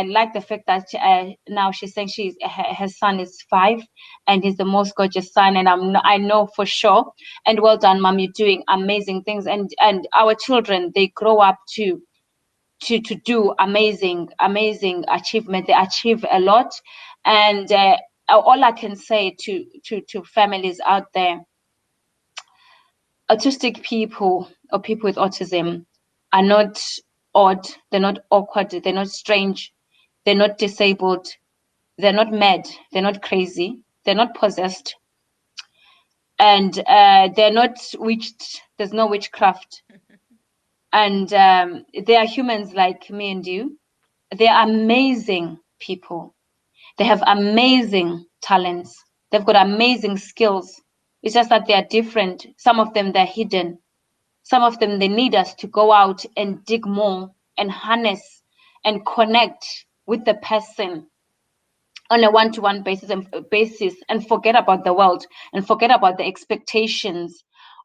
like the fact that now she's saying her son is 5, and he's the most gorgeous son, and I know for sure. And well done, mom, you're doing amazing things. And our children, they grow up to do amazing achievement. They achieve a lot. And all I can say to families out there, autistic people or people with autism are not odd, they're not awkward, they're not strange, they're not disabled, they're not mad, they're not crazy, they're not possessed, and they're not witched. There's no witchcraft. And they are humans like me and you. They are amazing people. They have amazing talents. They've got amazing skills. It's just that they are different. Some of them, they're hidden. Some of them, they need us to go out and dig more and harness and connect with the person on a one-to-one basis and forget about the world, and forget about the expectations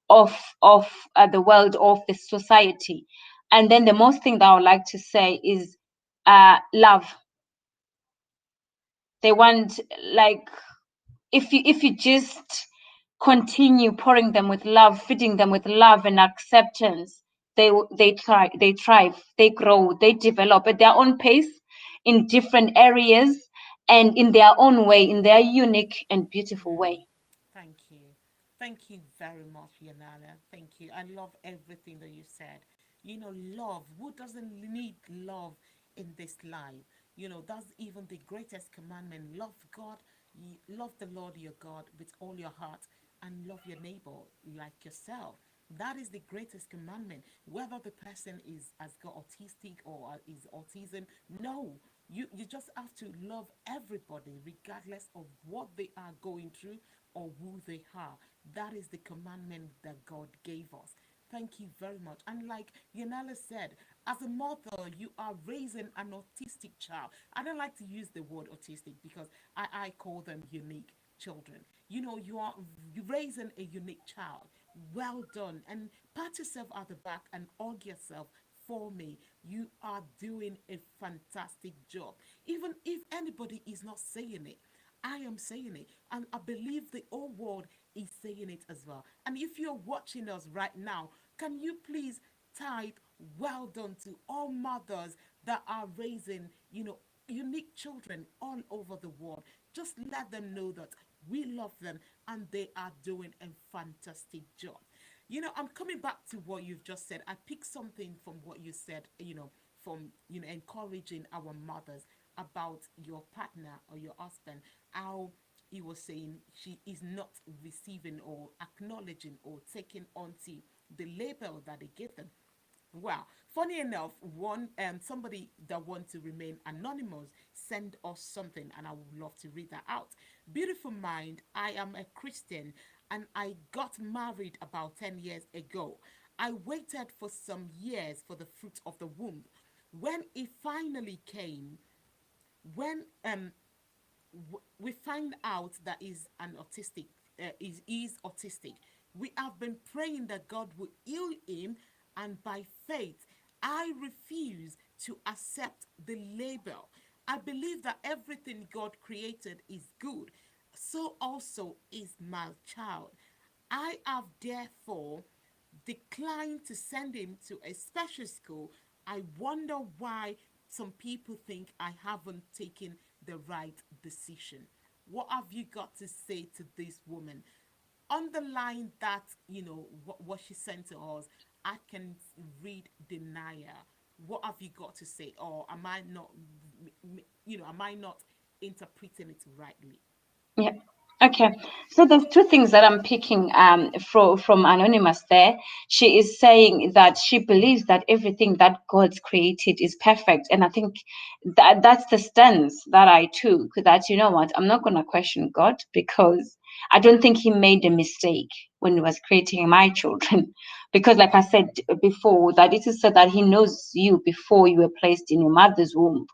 of the world, of the society. And then the most thing that I would like to say is love. They want, like, if you just continue pouring them with love, feeding them with love and acceptance, they thrive, they grow, they develop at their own pace, in different areas, and in their own way, in their unique and beautiful way. Thank you. Thank you very much, Yanala. Thank you. I love everything that you said. You know, love. Who doesn't need love in this life? You know, that's even the greatest commandment. Love God, love the Lord your God with all your heart, and love your neighbor like yourself. That is the greatest commandment. Whether the person is has got autistic or is autism, no, You just have to love everybody regardless of what they are going through or who they are. That is the commandment that God gave us. Thank you very much. And like Yanela said, as a mother, you are raising an autistic child. I don't like to use the word autistic because I call them unique children. You know, you're raising a unique child. Well done. And pat yourself at the back and hug yourself for me. You are doing a fantastic job. Even if anybody is not saying it, I am saying it. And I believe the whole world is saying it as well. And if you're watching us right now, can you please type well done to all mothers that are raising, unique children all over the world. Just let them know that we love them and they are doing a fantastic job. I'm coming back to what you've just said. I picked something from what you said, from, encouraging our mothers about your partner or your husband, how he was saying she is not receiving or acknowledging or taking onto the label that they give them. Well, funny enough, one somebody that wants to remain anonymous sent us something, and I would love to read that out. Beautiful mind, I am a Christian, and I got married about 10 years ago. I waited for some years for the fruit of the womb. When it finally came, when we find out that is an autistic, is autistic. We have been praying that God will heal him, and by faith, I refuse to accept the label. I believe that everything God created is good. So also is my child. I have therefore declined to send him to a special school. I wonder why some people think I haven't taken the right decision. What have you got to say to this woman? Underline that, what she sent to us. I can read denier. What have you got to say? Or am I not interpreting it rightly? Yeah. Okay. So there's two things that I'm picking from Anonymous there. She is saying that she believes that everything that God's created is perfect. And I think that's the stance that I took, that, you know what, I'm not going to question God, because I don't think he made a mistake when he was creating my children. Because like I said before, that it is said that he knows you before you were placed in your mother's womb.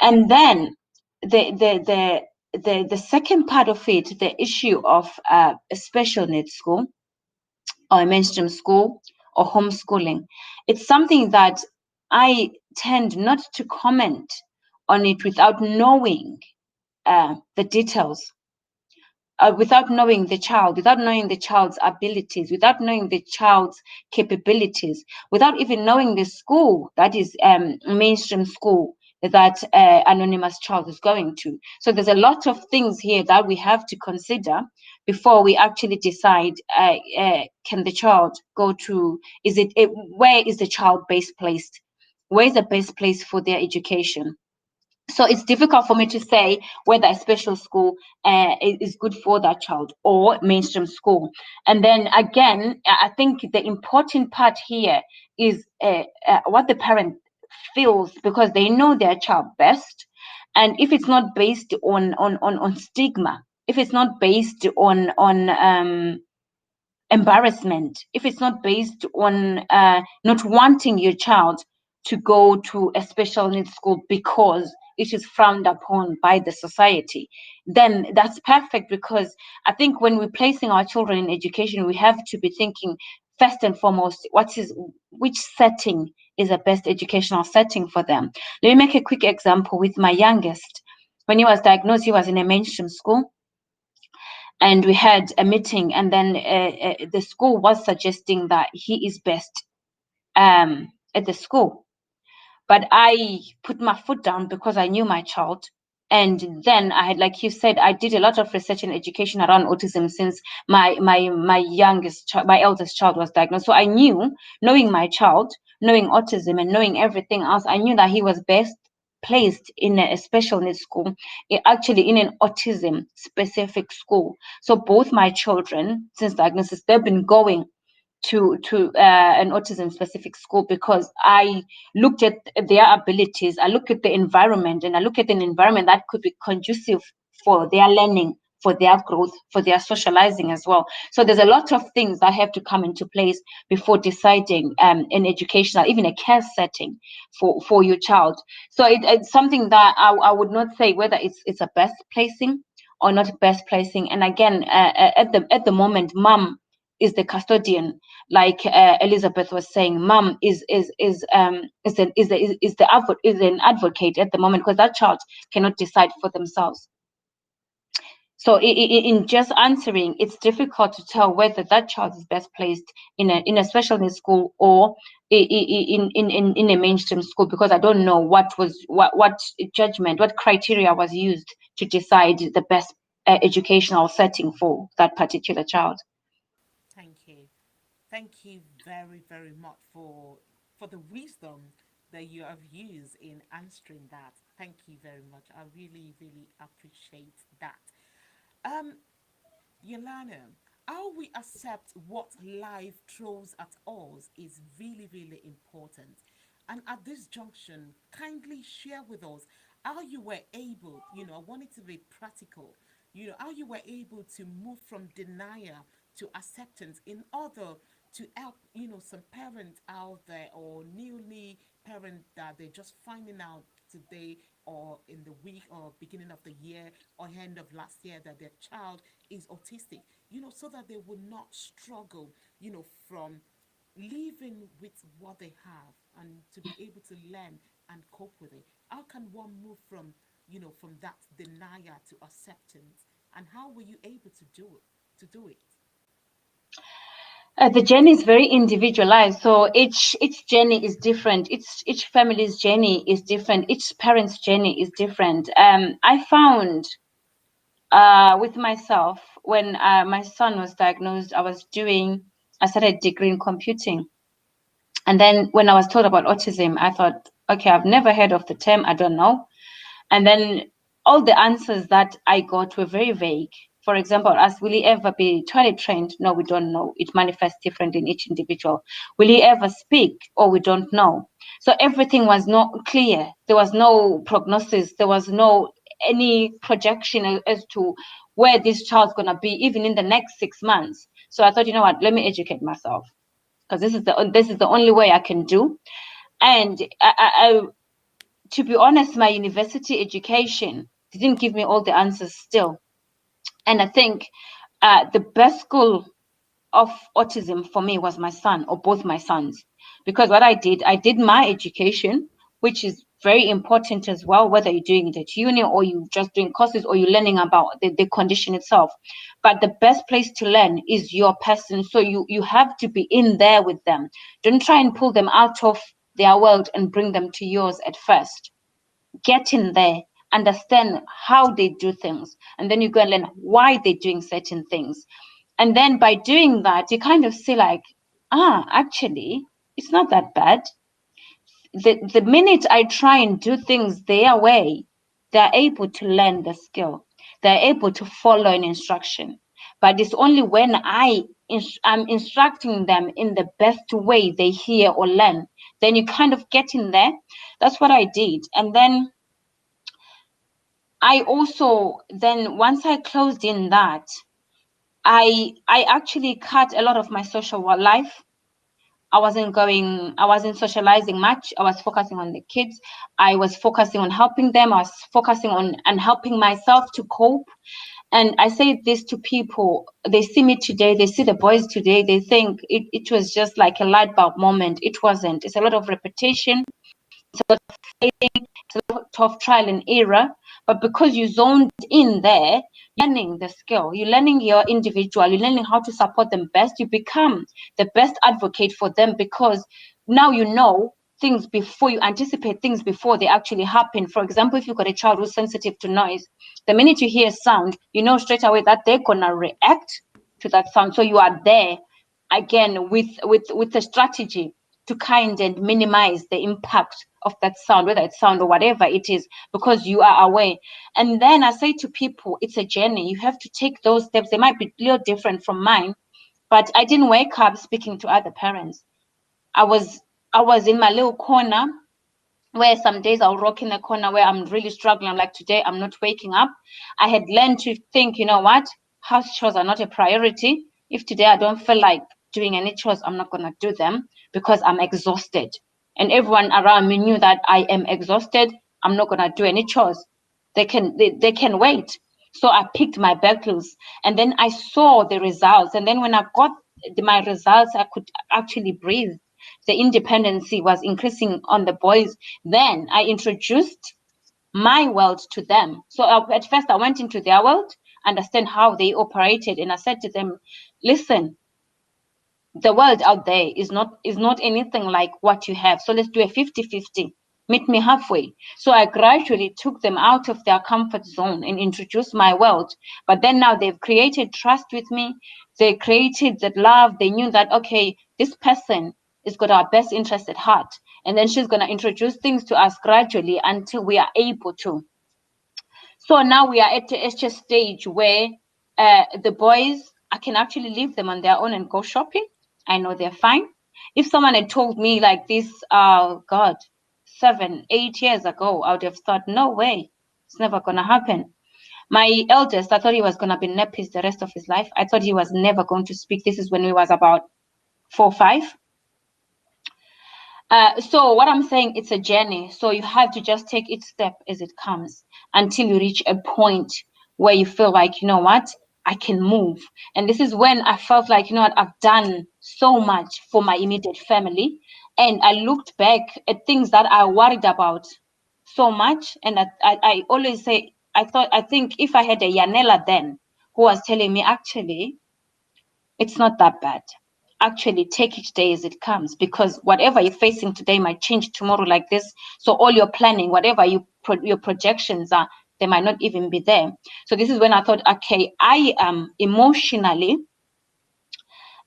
And then the second part of it, the issue of a special needs school or a mainstream school or homeschooling, it's something that I tend not to comment on it without knowing the details, without knowing the child, without knowing the child's abilities, without knowing the child's capabilities, without even knowing the school that is mainstream school that anonymous child is going to. So there's a lot of things here that we have to consider before we actually decide, can the child go to, where is the child best placed? Where is the best place for their education? So it's difficult for me to say whether a special school is good for that child or mainstream school. And then again, I think the important part here is what the parent feels, because they know their child best. And if it's not based on stigma, if it's not based on embarrassment, if it's not based on not wanting your child to go to a special needs school because it is frowned upon by the society, then that's perfect. Because I think when we're placing our children in education, we have to be thinking first and foremost, which setting is the best educational setting for them. Let me make a quick example with my youngest. When he was diagnosed, he was in a mainstream school, and we had a meeting, and then the school was suggesting that he is best at the school, but I put my foot down because I knew my child. And then I had, like you said, I did a lot of research and education around autism since my eldest child was diagnosed. So I knew, knowing my child, knowing autism and knowing everything else, I knew that he was best placed in a special needs school, actually in an autism specific school. So both my children, since diagnosis, they've been going an autism specific school, because I looked at their abilities, I looked at the environment, and I look at an environment that could be conducive for their learning, for their growth, for their socializing as well. So there's a lot of things that have to come into place before deciding an educational, even a care setting for your child. So it's something that I would not say whether it's a best placing or not best placing. And again, at the moment, mom is the custodian, like Elizabeth was saying. Mom is an advocate at the moment, because that child cannot decide for themselves. So in just answering, it's difficult to tell whether that child is best placed in a special needs school or in a mainstream school, because I don't know what judgment, what criteria was used to decide the best educational setting for that particular child. Thank you. Thank you very, very much for the wisdom that you have used in answering that. Thank you very much. I really, really appreciate that. Um, Yolanda, how we accept what life throws at us is really, really important. And at this junction, kindly share with us how you were able, I want it to be practical, how you were able to move from denial to acceptance in order to help, some parents out there or newly parent that they're just finding out today or in the week or beginning of the year or end of last year that their child is autistic, so that they will not struggle, from living with what they have and to be able to learn and cope with it. How can one move from, from that denial to acceptance? And how were you able to do it? The journey is very individualized, so each journey is different. Each family's journey is different. Each parent's journey is different. I found with myself when my son was diagnosed, I started degree in computing, and then when I was told about autism, I thought, okay, I've never heard of the term, I don't know. And then all the answers that I got were very vague. For example, asked, will he ever be toilet trained? No, we don't know. It manifests different in each individual. Will he ever speak? Or we don't know. So everything was not clear. There was no prognosis. There was no any projection as to where this child's gonna be, even in the next 6 months. So I thought, you know what, let me educate myself, because this is the only way I can do. And to be honest, my university education didn't give me all the answers still. And I think the best school of autism for me was my son, or both my sons, because what I did my education, which is very important as well, whether you're doing it at uni or you just doing courses or you're learning about the condition itself. But the best place to learn is your person. So you have to be in there with them. Don't try and pull them out of their world and bring them to yours at first. Get in there, understand how they do things, and then you go and learn why they're doing certain things. And then by doing that, you kind of see like, actually, it's not that bad. The minute I try and do things their way, they're able to learn the skill. They're able to follow an instruction. But it's only when I'm instructing them in the best way they hear or learn, then you kind of get in there. That's what I did. And then I also, then once I closed in that, I actually cut a lot of my social life. I wasn't socializing much. I was focusing on the kids. I was focusing on helping them. I was focusing on and helping myself to cope. And I say this to people, they see me today, they see the boys today, they think it was just like a light bulb moment. It wasn't. It's a lot of repetition. It's a lot of failing, it's a lot of trial and error. But because you zoned in there, learning the skill, you're learning your individual, you're learning how to support them best, you become the best advocate for them, because now you know things before, you anticipate things before they actually happen. For example, if you've got a child who's sensitive to noise, the minute you hear sound, you know straight away that they're gonna react to that sound. So you are there again with a strategy to kind and minimize the impact of that sound, whether it's sound or whatever it is, because you are aware. And then I say to people, it's a journey. You have to take those steps. They might be a little different from mine, But I didn't wake up speaking to other parents. I was I was in my little corner, where some days I'll rock in a corner where I'm really struggling. I'm like, today I'm not waking up. I had learned to think, you know what? House chores are not a priority. If today I don't feel like doing any chores, I'm not going to do them because I'm exhausted. And everyone around me knew that I am exhausted. I'm not going to do any chores. They can wait. So I picked my battles and then I saw the results. And then when I got my results, I could actually breathe. The independency was increasing on the boys. Then I introduced my world to them. So at first I went into their world, understand how they operated, and I said to them, listen, the world out there is not anything like what you have. So let's do a 50-50. Meet me halfway. So I gradually took them out of their comfort zone and introduced my world. But then now they've created trust with me. They created that love. They knew that, okay, this person has got our best interest at heart. And then she's going to introduce things to us gradually until we are able to. So now we are at the HS stage where the boys, I can actually leave them on their own and go shopping. I know they're fine. If someone had told me like this, God, 7, 8 years ago, I would have thought, no way, it's never gonna happen. My eldest, I thought he was gonna be nappies the rest of his life. I thought he was never going to speak. This is when he was about 4, 5. So what I'm saying, it's a journey. So you have to just take each step as it comes until you reach a point where you feel like, you know what, I can move. And this is when I felt like, you know what, I've done so much for my immediate family. And I looked back at things that I worried about so much. And I always say, I think if I had a Yanela then who was telling me, actually, it's not that bad. Actually, take each day as it comes, because whatever you're facing today might change tomorrow like this. So all your planning, whatever your projections are, they might not even be there. So this is when I thought, okay, I am emotionally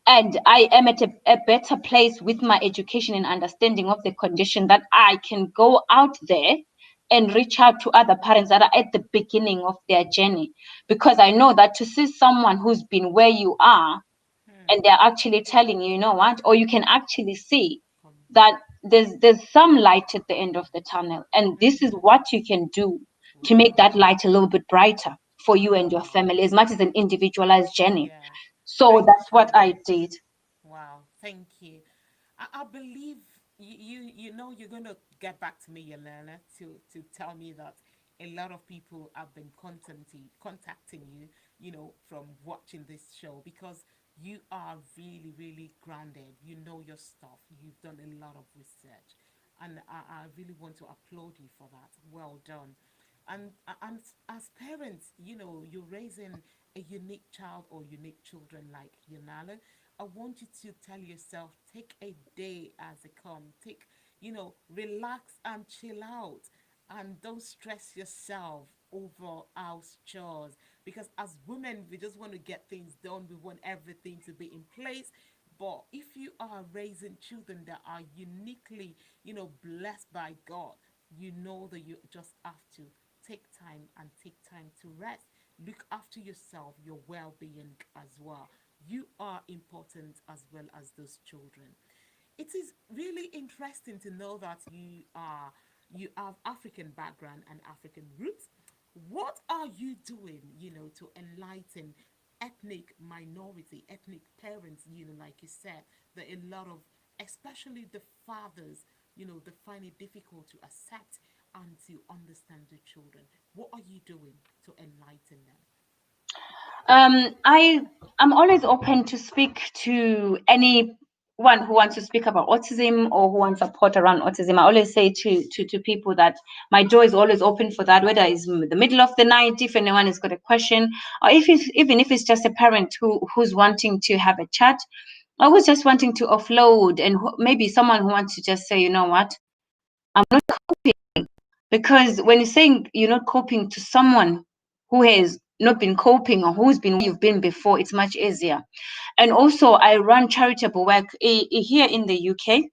and I am at a better place with my education and understanding of the condition, that I can go out there and reach out to other parents that are at the beginning of their journey. Because I know that to see someone who's been where you are and they're actually telling you, you know what, or you can actually see that there's some light at the end of the tunnel, and this is what you can do to make that light a little bit brighter for you and your Wow. family, as much as an individualized journey. Yeah. So Thank that's what you. I did. Wow. Thank you. I believe you know you're gonna get back to me, Yelena, to tell me that a lot of people have been contacting you, from watching this show, because you are really, really grounded. You know your stuff. You've done a lot of research. And I really want to applaud you for that. Well done. And as parents, you're raising a unique child or unique children like Yanala. I want you to tell yourself, take a day as it comes. Relax and chill out, and don't stress yourself over house chores, because as women we just want to get things done. We want everything to be in place. But if you are raising children that are uniquely, blessed by God, you know that you just have to take time and take time to rest. Look after yourself, your well-being as well. You are important as well as those children. It is really interesting to know that you have African background and African roots. What are you doing, to enlighten ethnic minority, ethnic parents, like you said, that a lot of, especially the fathers, they find it difficult to accept and to understand the children. What are you doing to enlighten them? I'm always open to speak to anyone who wants to speak about autism or who wants support around autism. I always say to people that my door is always open for that, whether it's the middle of the night, if anyone has got a question, or even if it's just a parent who's wanting to have a chat. I was just wanting to offload, and maybe someone who wants to just say, you know what, I'm not coping. Because when you're saying you're not coping to someone who has not been coping or who's been where you've been before, it's much easier. And also, I run charitable work here in the UK.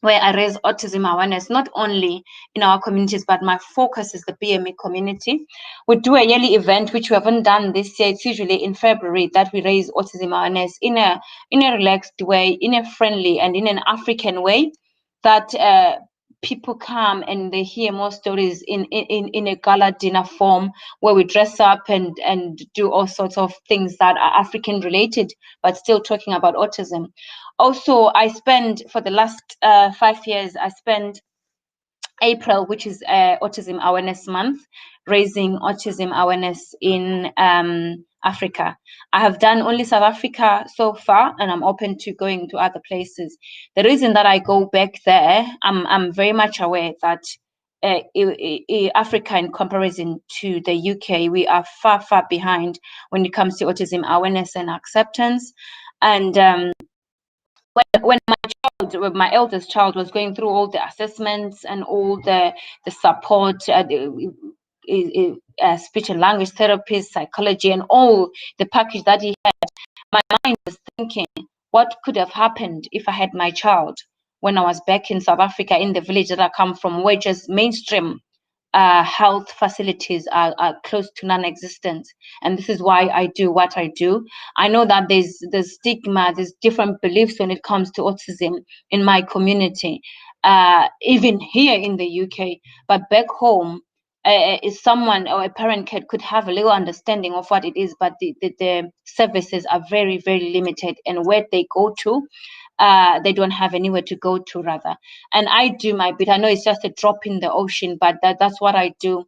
where I raise autism awareness, not only in our communities, but my focus is the BME community. We do a yearly event, which we haven't done this year. It's usually in February that we raise autism awareness in a relaxed way, in a friendly and in an African way, that people come and they hear more stories in a gala dinner form, where we dress up and do all sorts of things that are African related, but still talking about autism. Also, I spend for the last 5 years, I spend April, which is Autism Awareness Month, raising autism awareness in Africa. I have done only South Africa so far, and I'm open to going to other places. The reason that I go back there, I'm very much aware that Africa, in comparison to the UK, we are far, far behind when it comes to autism awareness and acceptance. And when my eldest child was going through all the assessments and all the support, speech and language therapist, psychology, and all the package that he had, my mind was thinking, what could have happened if I had my child when I was back in South Africa, in the village that I come from, where just mainstream health facilities are close to non-existent. And this is why I do what I do. I know that there's stigma, there's different beliefs when it comes to autism in my community, even here in the UK. But back home, is someone or a parent could have a little understanding of what it is, but the services are very, very limited, and where they go to, they don't have anywhere to go to, rather. And I do my bit. I know it's just a drop in the ocean, but that's what I do,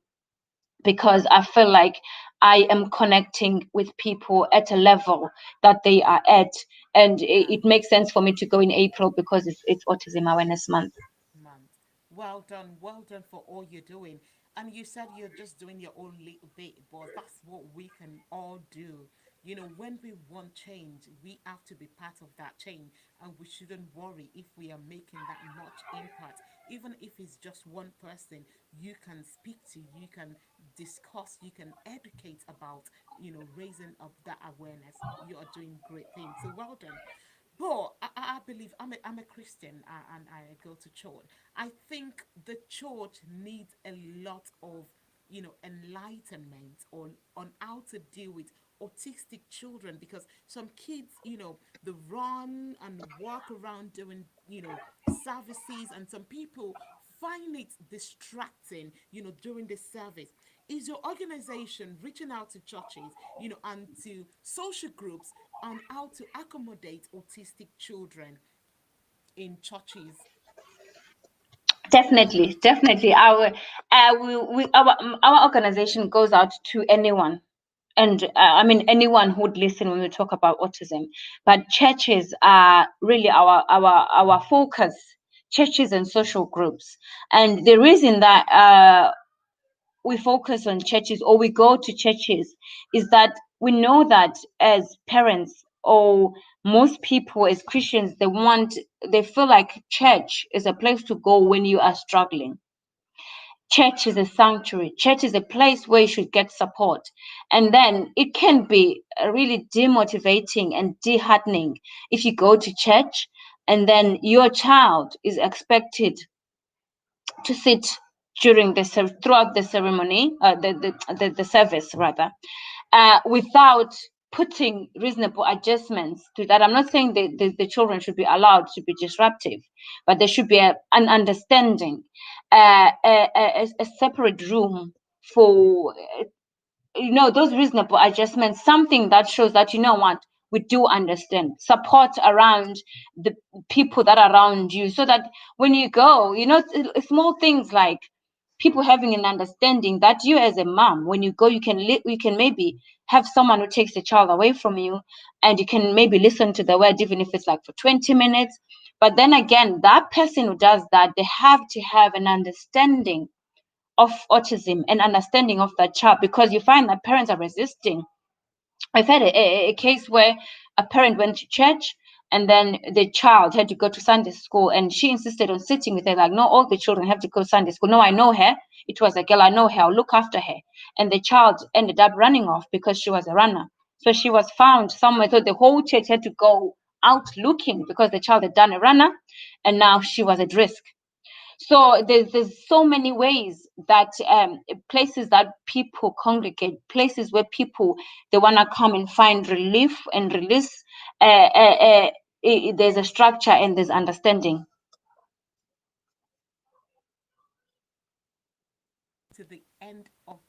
because I feel like I am connecting with people at a level that they are at. And Yeah. it makes sense for me to go in April, because it's Autism Awareness Month. Month. Well done for all you're doing. And you said you're just doing your own little bit, but that's what we can all do. You know, when we want change, we have to be part of that change, and we shouldn't worry if we are making that much impact. Even if it's just one person, you can speak to, you can discuss, you can educate about, raising up that awareness. You are doing great things. So well done. But I believe I'm a Christian, and I go to church. I think the church needs a lot of, enlightenment on how to deal with autistic children, because some kids, they run and walk around doing, services, and some people find it distracting, during the service. Is your organization reaching out to churches, and to social groups on how to accommodate autistic children in churches? Definitely, definitely. Our organization goes out to anyone, and I mean anyone who would listen when we talk about autism. But churches are really our focus. Churches and social groups, and the reason that we focus on churches, or we go to churches, is that we know that as parents, or most people as Christians, they feel like church is a place to go when you are struggling. Church is a sanctuary. Church is a place where you should get support. And then it can be really demotivating and disheartening if you go to church and then your child is expected to sit during throughout the ceremony, the service rather, without putting reasonable adjustments to that. I'm not saying the children should be allowed to be disruptive, but there should be an understanding, a separate room for those reasonable adjustments, something that shows that, what, we do understand, support around the people that are around you, so that when you go, small things like people having an understanding that you, as a mom, when you go, you can maybe have someone who takes the child away from you, and you can maybe listen to the word, even if it's like for 20 minutes. But then again, that person who does that, they have to have an understanding of autism and understanding of that child, because you find that parents are resisting. I've had a case where a parent went to church, and then the child had to go to Sunday school, and she insisted on sitting with her, like, no, all the children have to go to Sunday school. No, I know her. It was a girl. I know her. I'll look after her. And the child ended up running off because she was a runner. So she was found somewhere. So the whole church had to go out looking because the child had done a runner and now she was at risk. So there's so many ways that places that people congregate, places where people, they want to come and find relief and release. There's a structure and there's understanding. To the end of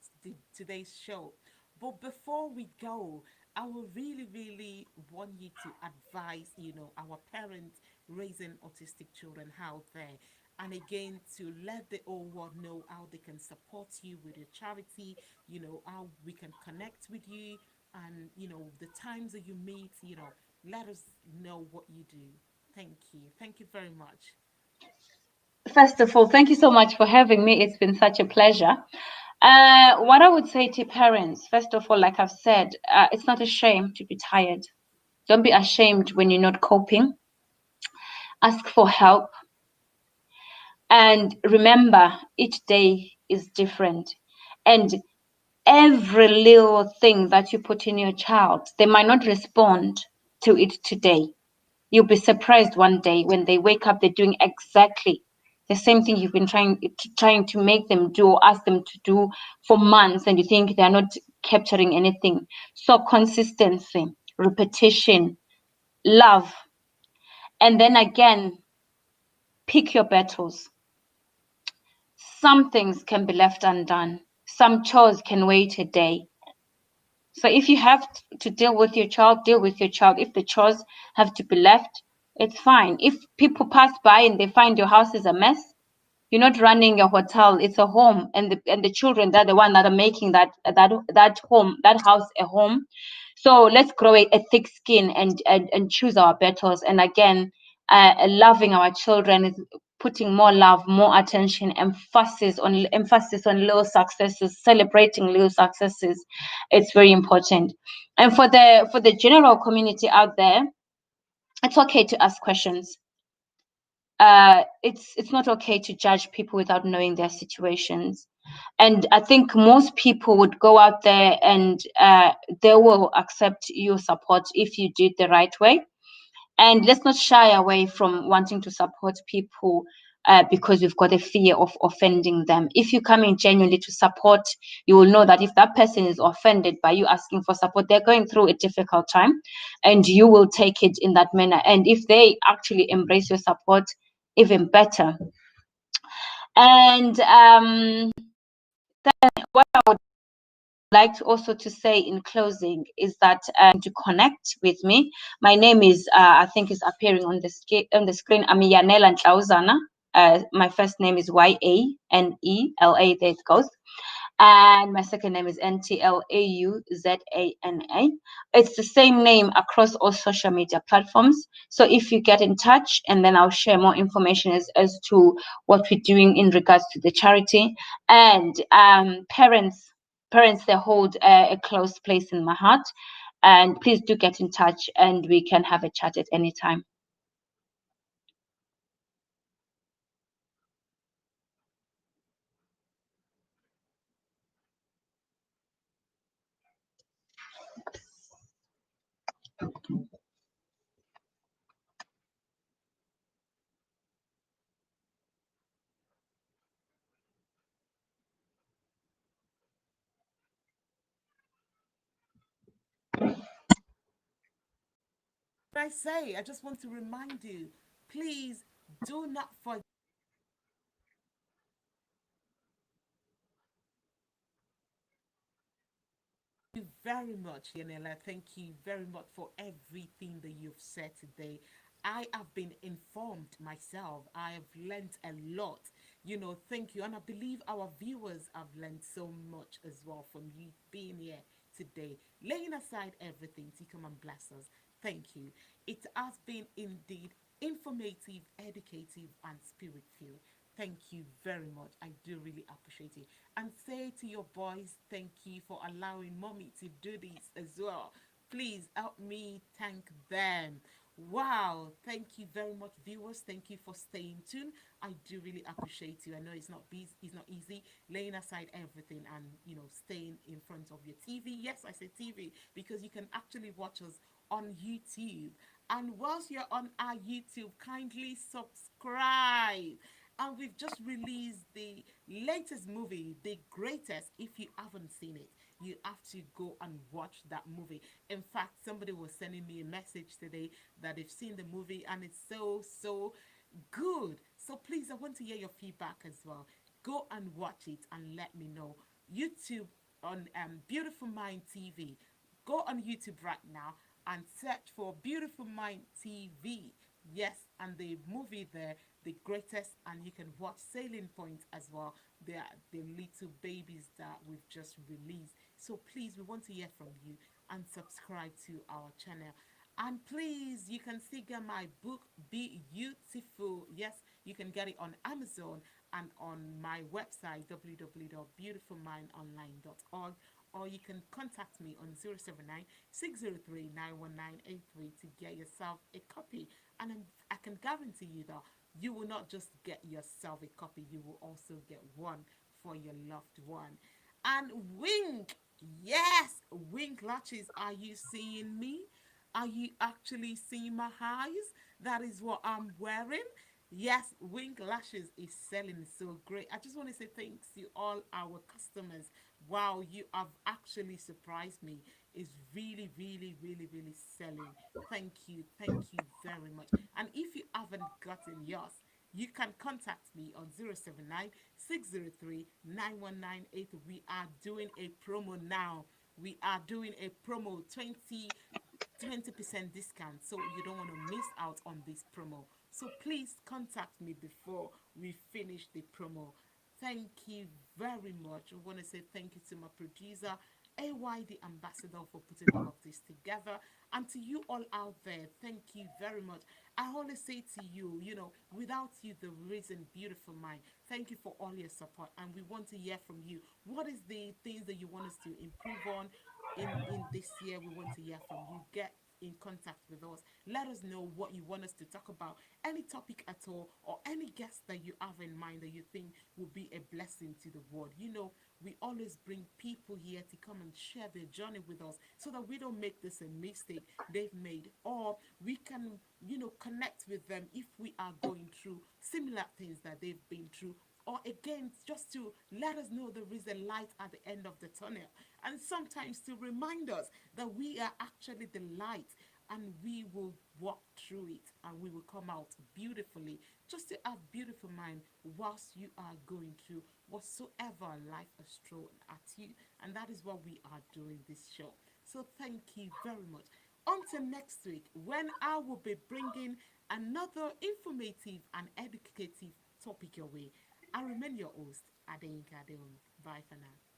today's show. But before we go, I will really, really want you to advise, our parents raising autistic children out there. And again, to let the whole world know how they can support you with your charity, how we can connect with you, and, the times that you meet, let us know what you do. Thank you. Thank you very much. First of all, thank you so much for having me. It's been such a pleasure. What I would say to parents, first of all, like I've said, it's not a shame to be tired. Don't be ashamed when you're not coping. Ask for help. And remember, each day is different. And every little thing that you put in your child, they might not respond to it today. You'll be surprised one day when they wake up, they're doing exactly the same thing you've been trying to make them do or ask them to do for months, and you think they're not capturing anything. So consistency, repetition, love, and then again, pick your battles. Some things can be left undone. Some chores can wait a day. So if you have to deal with your child, deal with your child. If the chores have to be left, it's fine. If people pass by and they find your house is a mess, you're not running a hotel, it's a home, and the children, they're the one that are making that home, that house, a home. So let's grow a thick skin and choose our battles. And again, loving our children is putting more love, more attention, emphasis on little successes, celebrating little successes. It's very important. And for the general community out there, it's okay to ask questions. It's not okay to judge people without knowing their situations. And I think most people would go out there and they will accept your support if you do it the right way. And let's not shy away from wanting to support people because we've got a fear of offending them. If you come in genuinely to support, you will know that if that person is offended by you asking for support, they're going through a difficult time, and you will take it in that manner. And if they actually embrace your support, even better. And what I would like to also to say in closing is that to connect with me, my name is I think is appearing on the screen. I'm Yanela Nhlauzana. My first name is Yanela. There it goes. And my second name is Nhlauzana. It's the same name across all social media platforms. So if you get in touch, and then I'll share more information as to what we're doing in regards to the charity. And parents, they hold a close place in my heart. And please do get in touch, and we can have a chat at any time. I just want to remind you, please do not forget. You very much, Yanela. Thank you very much for everything that you've said today. I have been informed myself. I have learned a lot. Thank you. And I believe our viewers have learned so much as well from you being here today, laying aside everything to come and bless us. Thank you. It has been indeed informative, educative, and spirit filled. Thank you very much. I do really appreciate it. And say to your boys, thank you for allowing mommy to do this as well. Please help me thank them. Wow. Thank you very much, viewers. Thank you for staying tuned. I do really appreciate you. I know it's not easy laying aside everything and staying in front of your TV. Yes, I say TV because you can actually watch us on YouTube And whilst you're on our YouTube, kindly subscribe. And we've just released the latest movie, The Greatest. If you haven't seen it, you have to go and watch that movie. In fact, somebody was sending me a message today that they've seen the movie and it's so, so good. So please, I want to hear your feedback as well. Go and watch it and let me know. YouTube on Beautiful Mind TV. Go on YouTube right now and search for Beautiful Mind TV. Yes, and the movie there, The Greatest, and you can watch Sailing Point as well. They are the little babies that we've just released. So please, we want to hear from you and subscribe to our channel. And please, you can still get my book, Be Beautiful. Yes, you can get it on Amazon and on my website, www.beautifulmindonline.org, or you can contact me on 079 603 91983 to get yourself a copy. And I can guarantee you that you will not just get yourself a copy, you will also get one for your loved one. And wink, yes, wink latches. Are you seeing me? Are you actually seeing my eyes? That is what I'm wearing. Yes, Wink Lashes is selling so great. I just want to say thanks to all our customers. Wow, you have actually surprised me. It's really, really, really, really selling. Thank you very much. And if you haven't gotten yours, you can contact me on 079 603 9198. We are doing a promo now. We are doing a promo 20% discount, so you don't want to miss out on this promo. So please contact me before we finish the promo. Thank you very much. I want to say thank you to my producer, AY the ambassador, for putting all of this together. And to you all out there, thank you very much. I always say to you, without you, there isn't Beautiful Mind. Thank you for all your support. And we want to hear from you. What is the things that you want us to improve on in this year? We want to hear from you. Get in contact with us. Let us know what you want us to talk about, any topic at all, or any guest that you have in mind that you think will be a blessing to the world. We always bring people here to come and share their journey with us so that we don't make this a mistake they've made, or we can, connect with them if we are going through similar things that they've been through, or again, just to let us know there is a light at the end of the tunnel, and sometimes to remind us that we are actually the light, and we will walk through it and we will come out beautifully, just to have beautiful mind whilst you are going through whatsoever life has thrown at you. And that is what we are doing this show. So thank you very much. Until next week, when I will be bringing another informative and educative topic your way. I remain your host, Adeyinka Adeon. Bye for now.